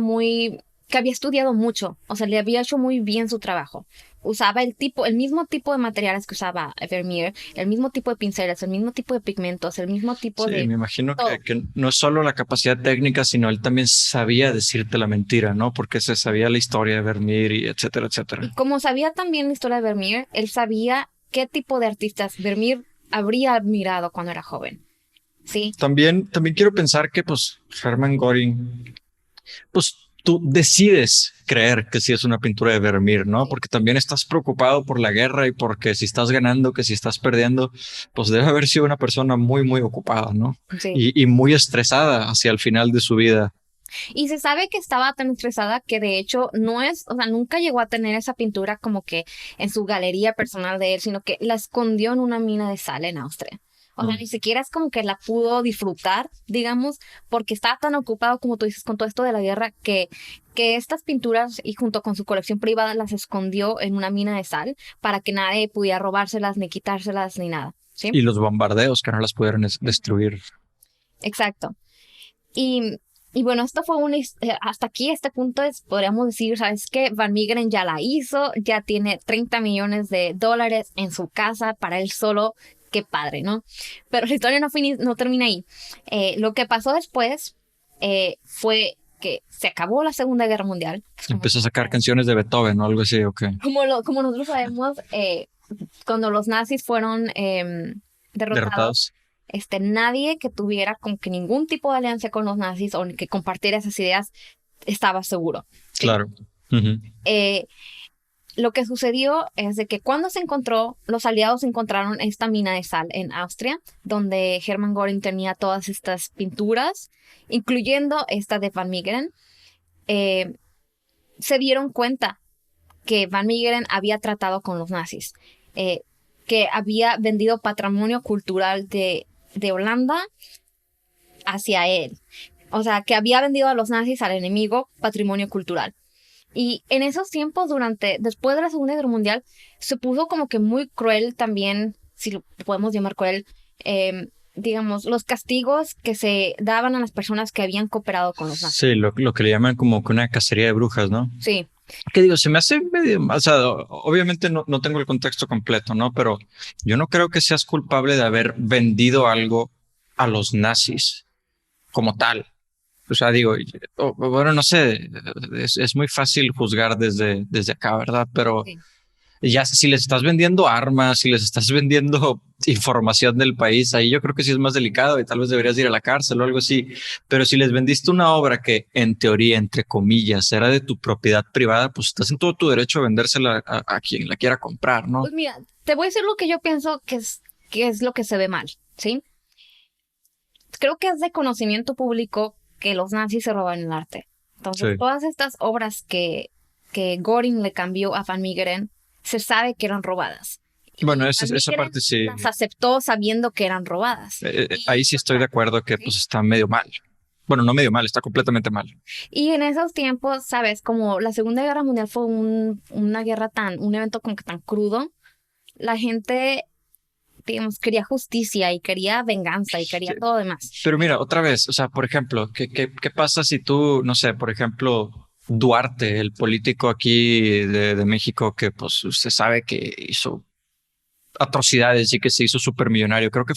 que había estudiado mucho, o sea, le había hecho muy bien su trabajo. Usaba el mismo tipo de materiales que usaba Vermeer, el mismo tipo de pinceles, el mismo tipo de pigmentos, el mismo tipo Sí, de me imagino todo. que no es solo la capacidad técnica, sino él también sabía decirte la mentira, ¿no? Porque se sabía la historia de Vermeer y etcétera, etcétera. Y como sabía también la historia de Vermeer, él sabía qué tipo de artistas Vermeer habría admirado cuando era joven. Sí, También quiero pensar que, pues, Hermann Göring, pues tú decides creer que sí es una pintura de Vermeer, ¿no? Porque también estás preocupado por la guerra y porque si estás ganando, que si estás perdiendo, pues debe haber sido una persona muy ocupada, ¿no? sí. Y muy estresada hacia el final de su vida. Y se sabe que estaba tan estresada que de hecho o sea, nunca llegó a tener esa pintura como que en su galería personal de él, sino que la escondió en una mina de sal en Austria. O sea, ni siquiera es como que la pudo disfrutar, digamos, porque estaba tan ocupado, como tú dices, con todo esto de la guerra, que estas pinturas y junto con su colección privada las escondió en una mina de sal para que nadie pudiera robárselas, ni quitárselas, ni nada. ¿Sí? Y los bombardeos que no las pudieron destruir. Exacto. Y, y bueno, esto fue hasta aquí, este punto es, podríamos decir, ¿sabes qué? Van Meegeren ya la hizo, ya tiene 30 millones de dólares en su casa para él solo. Qué padre, ¿no? Pero la historia no termina ahí. Lo que pasó después fue que se acabó la Segunda Guerra Mundial. Empezó a sacar canciones de Beethoven o algo así, ok. Como nosotros sabemos, cuando los nazis fueron derrotados, Derrotados. Nadie que tuviera como que ningún tipo de alianza con los nazis o que compartiera esas ideas estaba seguro. ¿Sí? Claro. Ujú. lo que sucedió es de que cuando se encontró, los aliados encontraron esta mina de sal en Austria, donde Hermann Göring tenía todas estas pinturas, incluyendo esta de Van Meegeren. Se dieron cuenta que Van Meegeren había tratado con los nazis, que había vendido patrimonio cultural de Holanda hacia él. O sea, que había vendido a los nazis al enemigo patrimonio cultural. Y en esos tiempos, después de la Segunda Guerra Mundial, se puso como que muy cruel también, si lo podemos llamar cruel, digamos, los castigos que se daban a las personas que habían cooperado con los nazis. Sí, lo que le llaman como que una cacería de brujas, ¿no? Sí. ¿Qué digo? Se me hace medio, o sea, obviamente no tengo el contexto completo, ¿no? Pero yo no creo que seas culpable de haber vendido algo a los nazis como tal. O sea, digo, bueno, no sé, es muy fácil juzgar desde acá, ¿verdad? Pero Sí. ya si les estás vendiendo armas, si les estás vendiendo información del país, ahí yo creo que sí es más delicado y tal vez deberías ir a la cárcel o algo así. Pero si les vendiste una obra que en teoría, entre comillas, era de tu propiedad privada, pues estás en todo tu derecho a vendérsela a quien la quiera comprar, ¿no? Pues mira, te voy a decir lo que yo pienso que es lo que se ve mal, ¿sí? Creo que es de conocimiento público que los nazis se roban el arte. Entonces, Sí. todas estas obras que Göring le cambió a Van Meegeren, se sabe que eran robadas. Bueno, Y esa Van Meegeren parte sí. las aceptó sabiendo que eran robadas. Ahí sí estoy de acuerdo que pues está medio mal. Bueno, no medio mal, está completamente mal. Y en esos tiempos, sabes, como la Segunda Guerra Mundial fue una guerra un evento como que tan crudo, la gente, digamos, quería justicia y quería venganza y quería todo demás. Pero mira, otra vez, o sea, por ejemplo, ¿qué pasa si tú, no sé, por ejemplo, Duarte, el político aquí de México que pues usted sabe que hizo atrocidades y que se hizo supermillonario? Creo que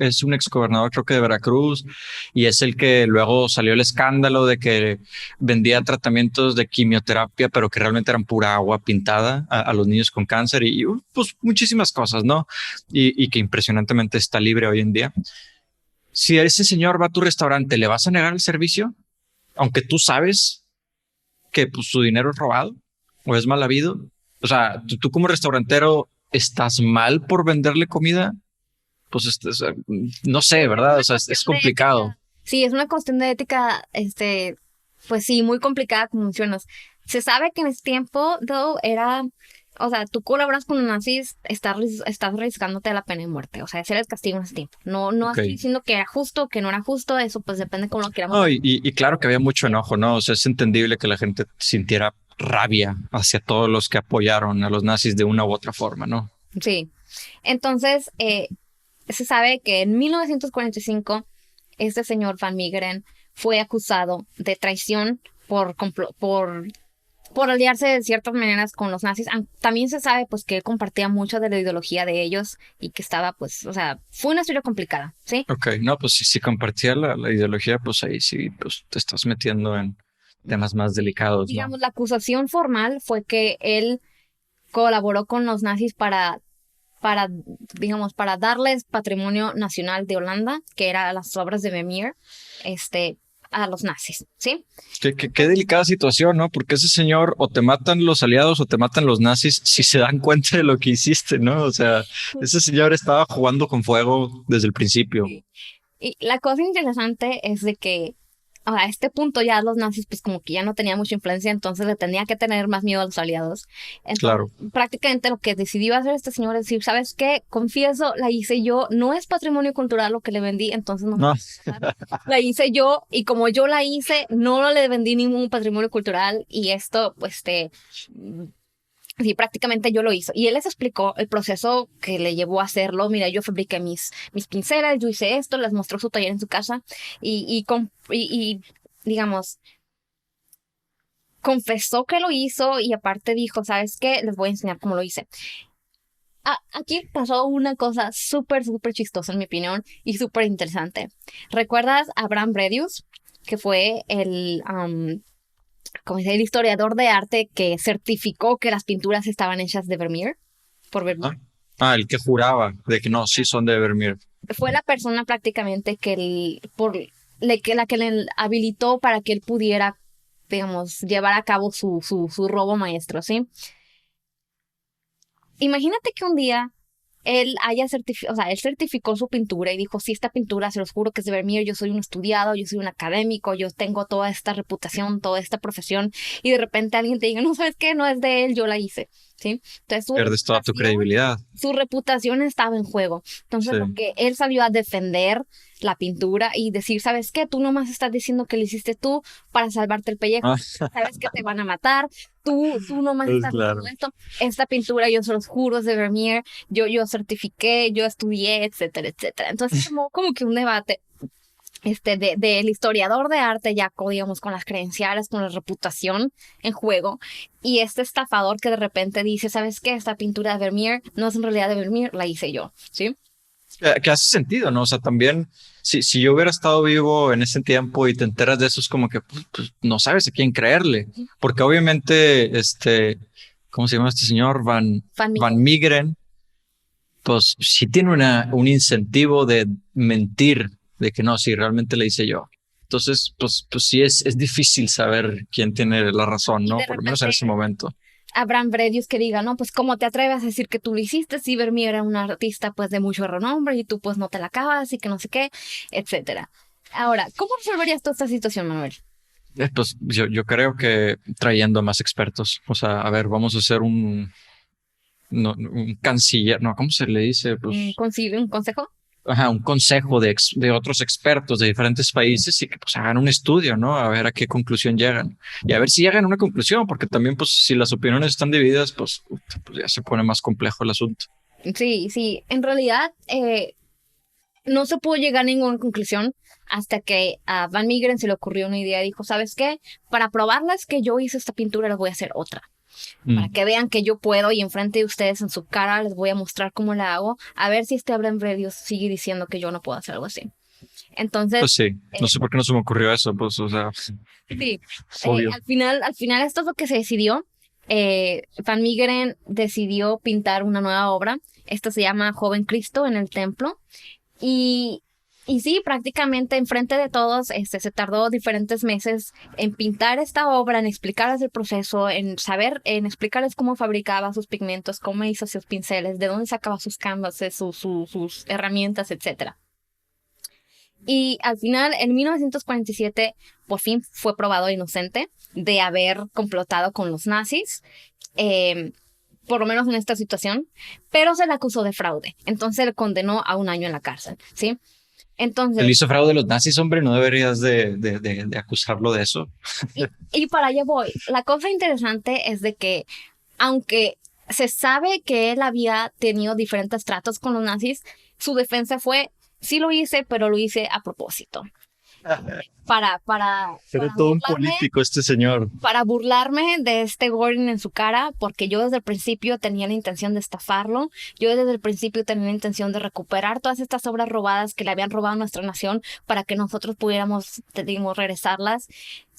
es un exgobernador, creo que de Veracruz, y es el que luego salió el escándalo de que vendía tratamientos de quimioterapia, pero que realmente eran pura agua pintada a los niños con cáncer y pues muchísimas cosas, ¿no? Y que impresionantemente está libre hoy en día. Si ese señor va a tu restaurante, ¿le vas a negar el servicio? Aunque tú sabes que pues, su dinero es robado o es mal habido. O sea, tú como restaurantero estás mal por venderle comida. Pues no sé, ¿verdad? O sea, es complicado. Sí, es una cuestión de ética, pues sí, muy complicada, como mencionas. Se sabe que en ese tiempo, era, o sea, tú colaboras con los nazis, estás arriesgándote a la pena de muerte. O sea, ese era el castigo en ese tiempo. No estoy diciendo que era justo, que no era justo, eso pues depende de cómo lo queramos. No, y claro que había mucho enojo, ¿no? O sea, es entendible que la gente sintiera rabia hacia todos los que apoyaron a los nazis de una u otra forma, ¿no? Sí. Entonces, se sabe que en 1945 este señor Van Meegeren fue acusado de traición por aliarse de ciertas maneras con los nazis. También se sabe pues que él compartía mucho de la ideología de ellos y que estaba pues, o sea, fue una historia complicada, ¿sí? Ok, no, pues si compartía la ideología, pues ahí sí, pues te estás metiendo en temas más delicados, ¿no? Digamos, la acusación formal fue que él colaboró con los nazis para darles patrimonio nacional de Holanda, que eran las obras de Vermeer, a los nazis, ¿sí? Qué delicada situación, ¿no? Porque ese señor o te matan los aliados o te matan los nazis si se dan cuenta de lo que hiciste, ¿no? O sea, ese señor estaba jugando con fuego desde el principio. Y la cosa interesante es de que a este punto ya los nazis pues como que ya no tenían mucha influencia, entonces le tenía que tener más miedo a los aliados. Entonces, claro. Prácticamente lo que decidió hacer este señor es decir, ¿sabes qué? Confieso, la hice yo, no es patrimonio cultural lo que le vendí, entonces no. La hice yo y como yo la hice, no le vendí ningún patrimonio cultural y esto, pues, sí, prácticamente yo lo hice. Y él les explicó el proceso que le llevó a hacerlo. Mira, yo fabriqué mis pinceles, yo hice esto, les mostró su taller en su casa y digamos, confesó que lo hizo y aparte dijo, ¿sabes qué? Les voy a enseñar cómo lo hice. Aquí pasó una cosa súper, súper chistosa en mi opinión y súper interesante. ¿Recuerdas a Abraham Bredius? Que fue el historiador de arte que certificó que las pinturas estaban hechas de Vermeer, por Vermeer. El que juraba de que no, sí son de Vermeer. Fue la persona prácticamente la que le habilitó para que él pudiera, digamos, llevar a cabo su robo maestro, ¿sí? imagínate que un día él él certificó su pintura y dijo, sí, esta pintura, se los juro que es de Vermeer, yo soy un estudiado, yo soy un académico, yo tengo toda esta reputación, toda esta profesión, y de repente alguien te diga, no, ¿sabes qué? No es de él, yo la hice, ¿sí? Entonces Pierdes toda tu credibilidad. su reputación estaba en juego. Entonces, Sí. lo que él salió a defender la pintura y decir, ¿sabes qué? Tú nomás estás diciendo que lo hiciste tú para salvarte el pellejo. Ah, Sabes que te van a matar. Tú nomás pues estás claro. diciendo esto. Esta pintura, yo se los juro, es de Vermeer. Yo certifiqué, yo estudié, etcétera, etcétera. Entonces, como que un debate del historiador de arte, ya digamos, con las credenciales, con la reputación en juego, y este estafador que de repente dice, ¿sabes qué? Esta pintura de Vermeer no es en realidad de Vermeer, la hice yo, ¿sí? Que hace sentido, ¿no? O sea, también, si yo hubiera estado vivo en ese tiempo y te enteras de eso, es como que pues, no sabes a quién creerle, porque obviamente, ¿cómo se llama este señor? Van Meegeren, pues sí tiene un incentivo de mentir, de que no, sí, realmente le hice yo. Entonces, pues sí es difícil saber quién tiene la razón, Y ¿no? de Por lo menos en repente ese momento. Habrán Bredius que diga, no, pues ¿cómo te atreves a decir que tú lo hiciste? Si Vermeer era un artista pues de mucho renombre y tú pues no te la acabas y que no sé qué, etcétera. Ahora, ¿cómo resolverías tú esta situación, Manuel? Pues yo creo que trayendo más expertos. O sea, a ver, vamos a hacer un canciller, no, ¿cómo se le dice? Pues, ¿Un consejo? ajá, un consejo de otros expertos de diferentes países y que pues hagan un estudio, ¿no? A ver a qué conclusión llegan. Y a ver si llegan a una conclusión, porque también pues si las opiniones están divididas, pues ya se pone más complejo el asunto. Sí, en realidad no se pudo llegar a ninguna conclusión hasta que a Van Meegeren se le ocurrió una idea y dijo, ¿sabes qué? Para probarles que yo hice esta pintura, les voy a hacer otra. Para que vean que yo puedo y enfrente de ustedes en su cara les voy a mostrar cómo la hago, a ver si Abraham Bredius sigue diciendo que yo no puedo hacer algo así. Entonces, Pues sí, no sé por qué no se me ocurrió eso, pues, o sea, sí, obvio. al final esto es lo que se decidió. Van Meegeren decidió pintar una nueva obra. Esta se llama Joven Cristo en el Templo. Y sí, prácticamente enfrente de todos, se tardó diferentes meses en pintar esta obra, en explicarles el proceso, en explicarles cómo fabricaba sus pigmentos, cómo hizo sus pinceles, de dónde sacaba sus canvases, sus herramientas, etcétera. Y al final, en 1947, por fin fue probado inocente de haber complotado con los nazis, por lo menos en esta situación, pero se le acusó de fraude. Entonces le condenó a 1 año en la cárcel, ¿sí? Entonces, Él hizo fraude de los nazis, hombre, no deberías de acusarlo de eso. y para allá voy. La cosa interesante es de que, aunque se sabe que él había tenido diferentes tratos con los nazis, su defensa fue, sí lo hice, pero lo hice a propósito. Para Era todo un burlarme, político este señor. para burlarme de este Gordon en su cara, porque yo desde el principio tenía la intención de estafarlo, yo desde el principio tenía la intención de recuperar todas estas obras robadas que le habían robado a nuestra nación para que nosotros pudiéramos, digamos, regresarlas.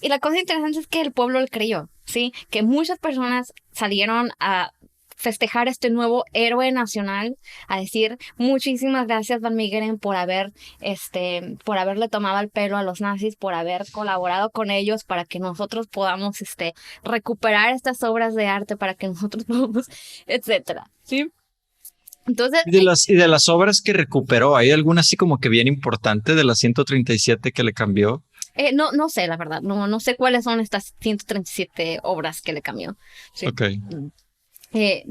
Y la cosa interesante es que el pueblo le creyó, ¿sí? Que muchas personas salieron a festejar este nuevo héroe nacional, a decir muchísimas gracias Van Meegeren por haberle tomado el pelo a los nazis, por haber colaborado con ellos para que nosotros podamos recuperar estas obras de arte, para que nosotros podamos, etcétera, ¿sí? Entonces, Y de las obras que recuperó, ¿hay alguna así como que bien importante de las 137 que le cambió? no sé, la verdad, no sé cuáles son estas 137 obras que le cambió, ¿sí? Ok.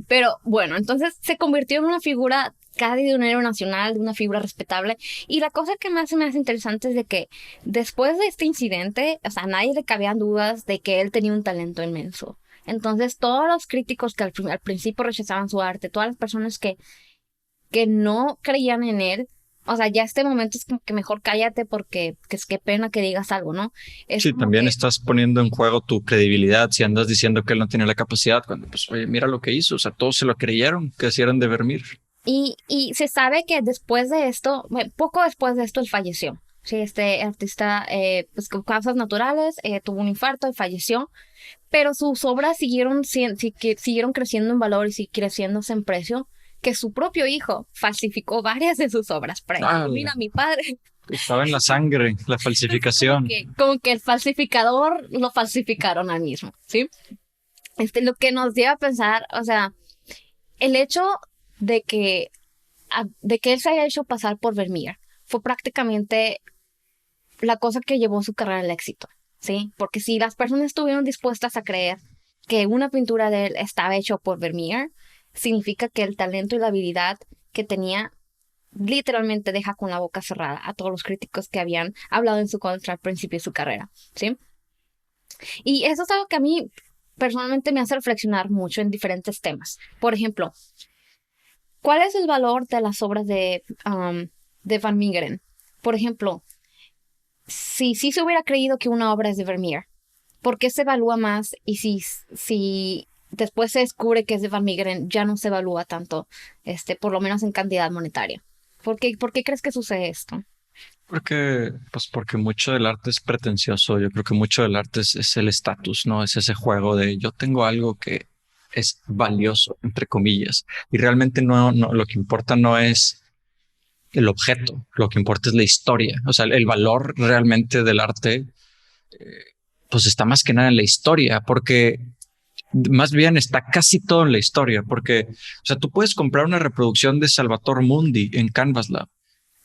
Pero bueno, entonces se convirtió en una figura casi de un héroe nacional, de una figura respetable. Y la cosa que más se me hace interesante es de que después de este incidente, o sea, a nadie le cabían dudas de que él tenía un talento inmenso. Entonces, todos los críticos que al principio rechazaban su arte, todas las personas que no creían en él, o sea, ya este momento es como que mejor cállate porque es que pena que digas algo, ¿no? Es Sí, como también que, estás poniendo en juego tu credibilidad si andas diciendo que él no tiene la capacidad, cuando pues, oye, mira lo que hizo, o sea, todos se lo creyeron, que así eran de Vermeer. y se sabe que después de esto, bueno, poco después de esto, él falleció. Sí, este artista, pues con causas naturales, tuvo un infarto y falleció, pero sus obras siguieron creciendo en valor y siguieron creciéndose en precio, que su propio hijo falsificó varias de sus obras para decir, mira, mi padre. Estaba en la sangre, la falsificación. Como que el falsificador lo falsificaron al mismo, ¿sí? Lo que nos lleva a pensar, o sea, el hecho de que, de que él se haya hecho pasar por Vermeer fue prácticamente la cosa que llevó su carrera al éxito, ¿sí? Porque si las personas estuvieron dispuestas a creer que una pintura de él estaba hecho por Vermeer, significa que el talento y la habilidad que tenía literalmente deja con la boca cerrada a todos los críticos que habían hablado en su contra al principio de su carrera, ¿sí? Y eso es algo que a mí personalmente me hace reflexionar mucho en diferentes temas. Por ejemplo, ¿cuál es el valor de las obras de Van Meegeren? Por ejemplo, si se hubiera creído que una obra es de Vermeer, ¿por qué se evalúa más? Y si después se descubre que es de Van Meegeren, ya no se evalúa tanto, por lo menos en cantidad monetaria. ¿Por qué crees que sucede esto? Porque mucho del arte es pretencioso. Yo creo que mucho del arte es el estatus, ¿no? Es ese juego de yo tengo algo que es valioso, entre comillas. Y realmente no, lo que importa no es el objeto, lo que importa es la historia. O sea, el valor realmente del arte, pues está más que nada en la historia, porque más bien está casi todo en la historia, porque, o sea, tú puedes comprar una reproducción de Salvator Mundi en Canvas Lab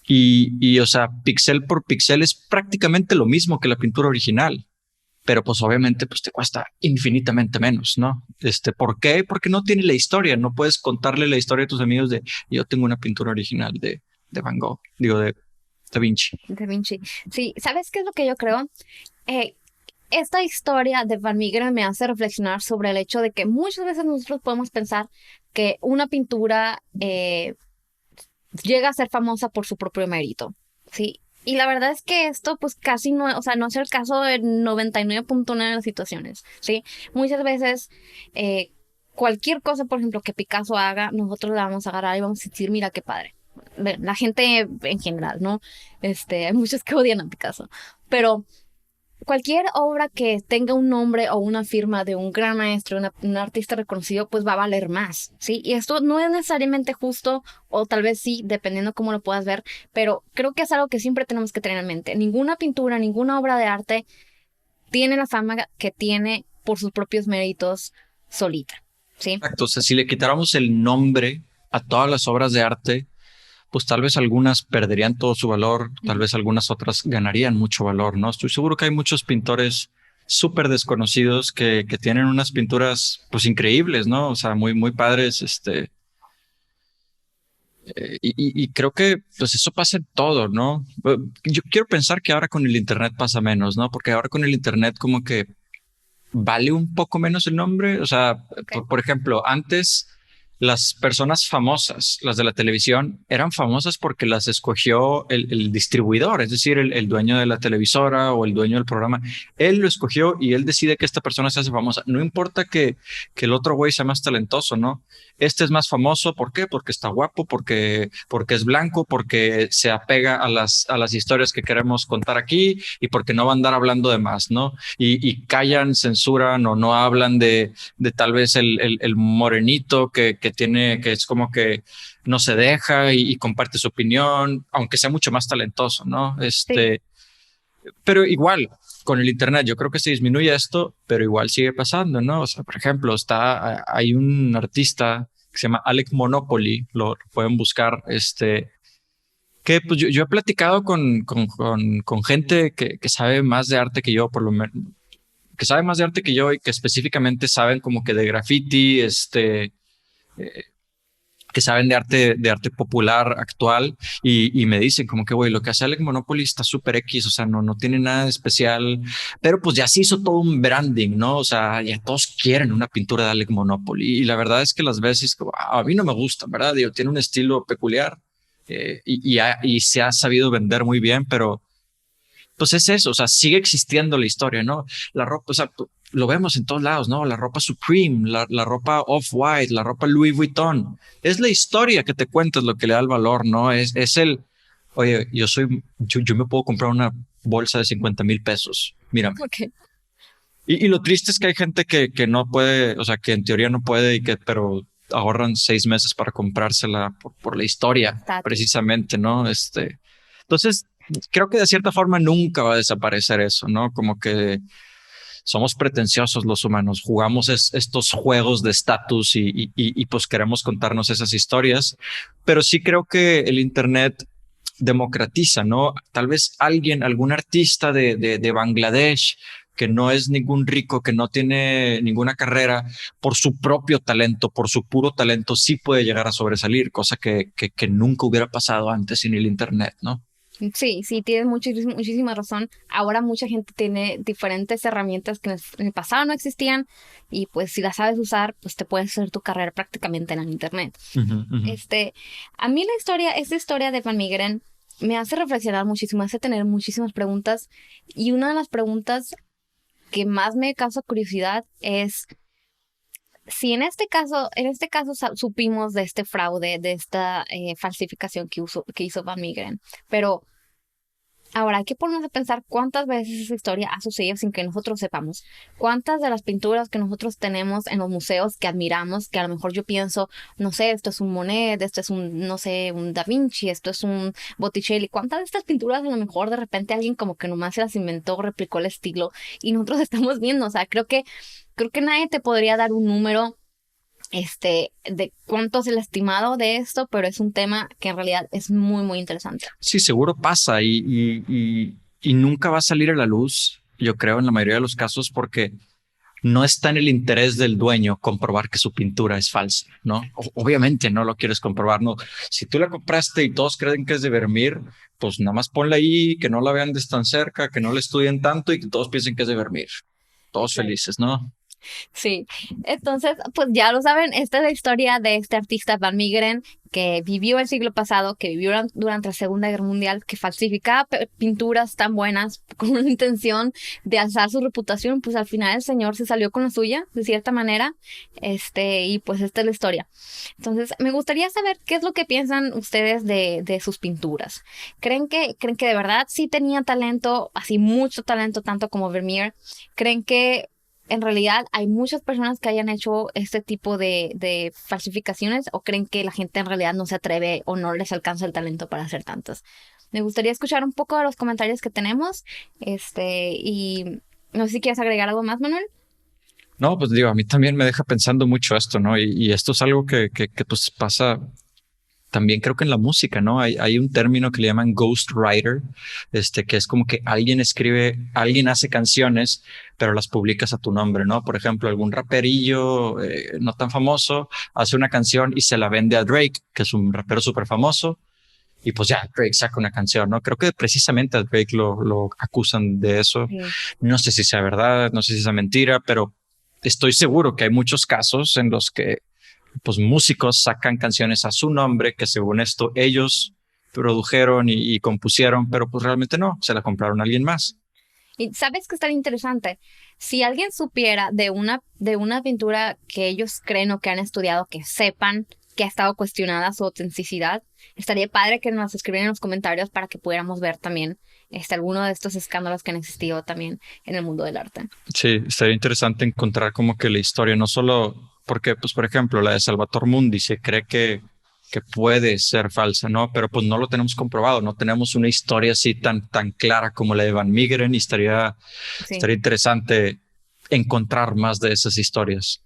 o sea, pixel por pixel es prácticamente lo mismo que la pintura original, pero pues obviamente pues te cuesta infinitamente menos, ¿no? ¿Por qué? Porque no tiene la historia, no puedes contarle la historia a tus amigos de yo tengo una pintura original de Van Gogh, digo, de Da Vinci. Da Vinci. Sí, ¿sabes qué es lo que yo creo? Eh, Esta historia de Van Meegeren me hace reflexionar sobre el hecho de que muchas veces nosotros podemos pensar que una pintura llega a ser famosa por su propio mérito, ¿sí? Y la verdad es que esto pues casi no, o sea, no es el caso del 99.9 de las situaciones, ¿sí? Muchas veces cualquier cosa, por ejemplo, que Picasso haga, nosotros la vamos a agarrar y vamos a decir, mira qué padre. La gente en general, ¿no? Hay muchos que odian a Picasso, pero cualquier obra que tenga un nombre o una firma de un gran maestro, un artista reconocido, pues va a valer más, ¿sí? Y esto no es necesariamente justo, o tal vez sí, dependiendo cómo lo puedas ver, pero creo que es algo que siempre tenemos que tener en mente. Ninguna pintura, ninguna obra de arte tiene la fama que tiene por sus propios méritos solita, ¿sí? Exacto, o sea, si le quitáramos el nombre a todas las obras de arte, pues tal vez algunas perderían todo su valor, tal vez algunas otras ganarían mucho valor, ¿no? Estoy seguro que hay muchos pintores súper desconocidos que tienen unas pinturas pues increíbles, ¿no? O sea, muy padres, y creo que pues eso pasa en todo, ¿no? Yo quiero pensar que ahora con el internet pasa menos, ¿no? Porque ahora con el internet como que vale un poco menos el nombre. O sea, Okay. por ejemplo, antes las personas famosas, las de la televisión, eran famosas porque las escogió el distribuidor, es decir, el dueño de la televisora o el dueño del programa. Él lo escogió y él decide que esta persona se hace famosa. No importa que el otro güey sea más talentoso, ¿no? Este es más famoso, ¿por qué? Porque está guapo, porque es blanco, porque se apega a las historias que queremos contar aquí y porque no va a andar hablando de más, ¿no? Y callan, censuran o no hablan de tal vez el morenito que tiene, que es como que no se deja y comparte su opinión, aunque sea mucho más talentoso, ¿no? Sí. Pero igual, con el internet yo creo que se disminuye esto, pero igual sigue pasando, ¿no? O sea, por ejemplo, hay un artista que se llama Alec Monopoly, lo pueden buscar, que pues yo he platicado con gente que sabe más de arte que yo, por lo menos, que sabe más de arte que yo y que específicamente saben como que de graffiti, que saben de arte popular actual y me dicen como que, güey, lo que hace Alec Monopoly está súper X, o sea, no tiene nada de especial, pero pues ya se hizo todo un branding, ¿no? O sea, ya todos quieren una pintura de Alec Monopoly y la verdad es que las veces a mí no me gusta, ¿verdad? Digo, tiene un estilo peculiar y se ha sabido vender muy bien, pero pues es eso, o sea, sigue existiendo la historia, ¿no? La ropa, o sea, lo vemos en todos lados, ¿no? La ropa Supreme, la ropa Off-White, la ropa Louis Vuitton. Es la historia que te cuentas lo que le da el valor, ¿no? Oye, yo me puedo comprar una bolsa de 50,000 pesos. Mírame. Okay. Y lo triste es que hay gente que no puede, o sea, que en teoría no puede pero ahorran 6 meses para comprársela por la historia, Status. precisamente, ¿no? Entonces, creo que de cierta forma nunca va a desaparecer eso, ¿no? Como que somos pretenciosos los humanos, jugamos estos juegos de estatus y pues queremos contarnos esas historias, pero sí creo que el Internet democratiza, ¿no? Tal vez algún artista de Bangladesh que no es ningún rico, que no tiene ninguna carrera, por su propio talento, por su puro talento, sí puede llegar a sobresalir, cosa que nunca hubiera pasado antes sin el Internet, ¿no? Sí, sí, tienes muchísima razón. Ahora mucha gente tiene diferentes herramientas que en el pasado no existían y pues si las sabes usar, pues te puedes hacer tu carrera prácticamente en el Internet. A mí esta historia de Van Meegeren me hace reflexionar muchísimo, me hace tener muchísimas preguntas y una de las preguntas que más me causa curiosidad es si en este caso supimos de este fraude, de esta falsificación que hizo Van Meegeren, pero ahora hay que ponernos a pensar cuántas veces esa historia ha sucedido sin que nosotros sepamos. Cuántas de las pinturas que nosotros tenemos en los museos que admiramos, que a lo mejor yo pienso, no sé, esto es un Monet, esto es no sé, un Da Vinci, esto es un Botticelli. ¿Cuántas de estas pinturas a lo mejor de repente alguien como que nomás se las inventó, replicó el estilo y nosotros estamos viendo? O sea, creo que nadie te podría dar un número de cuánto es el estimado de esto, pero es un tema que en realidad es muy, muy interesante. Sí, seguro pasa y nunca va a salir a la luz, yo creo, en la mayoría de los casos, porque no está en el interés del dueño comprobar que su pintura es falsa, ¿no? Obviamente no lo quieres comprobar, ¿no? Si tú la compraste y todos creen que es de Vermeer, pues nada más ponla ahí, que no la vean desde tan cerca, que no la estudien tanto y que todos piensen que es de Vermeer. Todos felices, ¿no? Sí, entonces, pues ya lo saben, esta es la historia de este artista Van Meegeren que vivió el siglo pasado, que vivió durante la Segunda Guerra Mundial, que falsificaba pinturas tan buenas con una intención de alzar su reputación. Pues al final el señor se salió con la suya, de cierta manera, y pues esta es la historia. Entonces, me gustaría saber qué es lo que piensan ustedes de sus pinturas. ¿Creen que de verdad sí tenía talento, así mucho talento, tanto como Vermeer? ¿Creen que en realidad hay muchas personas que hayan hecho este tipo de falsificaciones o creen que la gente en realidad no se atreve o no les alcanza el talento para hacer tantas? Me gustaría escuchar un poco de los comentarios que tenemos, y no sé si quieres agregar algo más, Manuel. No, pues digo, a mí también me deja pensando mucho esto, ¿no? Y esto es algo que pues pasa también creo que en la música, ¿no? Hay un término que le llaman ghostwriter, que es como que alguien hace canciones, pero las publicas a tu nombre, ¿no? Por ejemplo, algún raperillo no tan famoso hace una canción y se la vende a Drake, que es un rapero súper famoso, y pues ya Drake saca una canción, ¿no? Creo que precisamente a Drake lo acusan de eso. Sí. No sé si sea verdad, no sé si sea mentira, pero estoy seguro que hay muchos casos en los que pues músicos sacan canciones a su nombre que según esto ellos produjeron y compusieron, pero pues realmente no, se la compraron a alguien más. Y sabes que está interesante. Si alguien supiera de una pintura que ellos creen o que han estudiado, que sepan que ha estado cuestionada su autenticidad, estaría padre que nos escribieran en los comentarios para que pudiéramos ver también alguno de estos escándalos que han existido también en el mundo del arte. Sí, estaría interesante encontrar como que la historia, no solo porque, pues, por ejemplo, la de Salvator Mundi se cree que puede ser falsa, ¿no? Pero pues no lo tenemos comprobado, no tenemos una historia así tan clara como la de Van Meegeren y estaría interesante encontrar más de esas historias.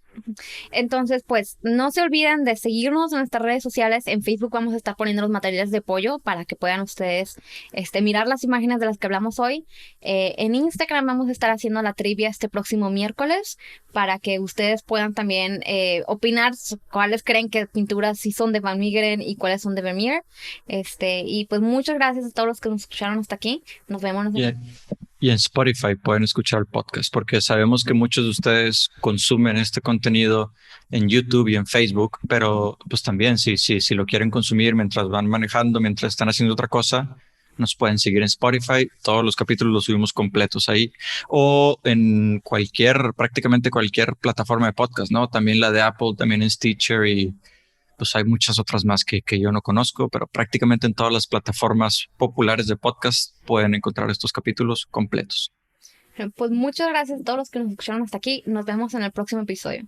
Entonces, pues no se olviden de seguirnos en nuestras redes sociales. En Facebook vamos a estar poniendo los materiales de apoyo para que puedan ustedes mirar las imágenes de las que hablamos hoy. En Instagram vamos a estar haciendo la trivia este próximo miércoles para que ustedes puedan también opinar cuáles creen que pinturas sí son de Van Meegeren y cuáles son de Vermeer. Y pues muchas gracias a todos los que nos escucharon hasta aquí. Nos vemos. Y en Spotify pueden escuchar el podcast porque sabemos que muchos de ustedes consumen este contenido en YouTube y en Facebook, pero pues también si lo quieren consumir mientras van manejando, mientras están haciendo otra cosa, nos pueden seguir en Spotify. Todos los capítulos los subimos completos ahí o en prácticamente cualquier plataforma de podcast, ¿no? También la de Apple, también en Stitcher y pues hay muchas otras más que yo no conozco, pero prácticamente en todas las plataformas populares de podcast pueden encontrar estos capítulos completos. Pues muchas gracias a todos los que nos escucharon hasta aquí. Nos vemos en el próximo episodio.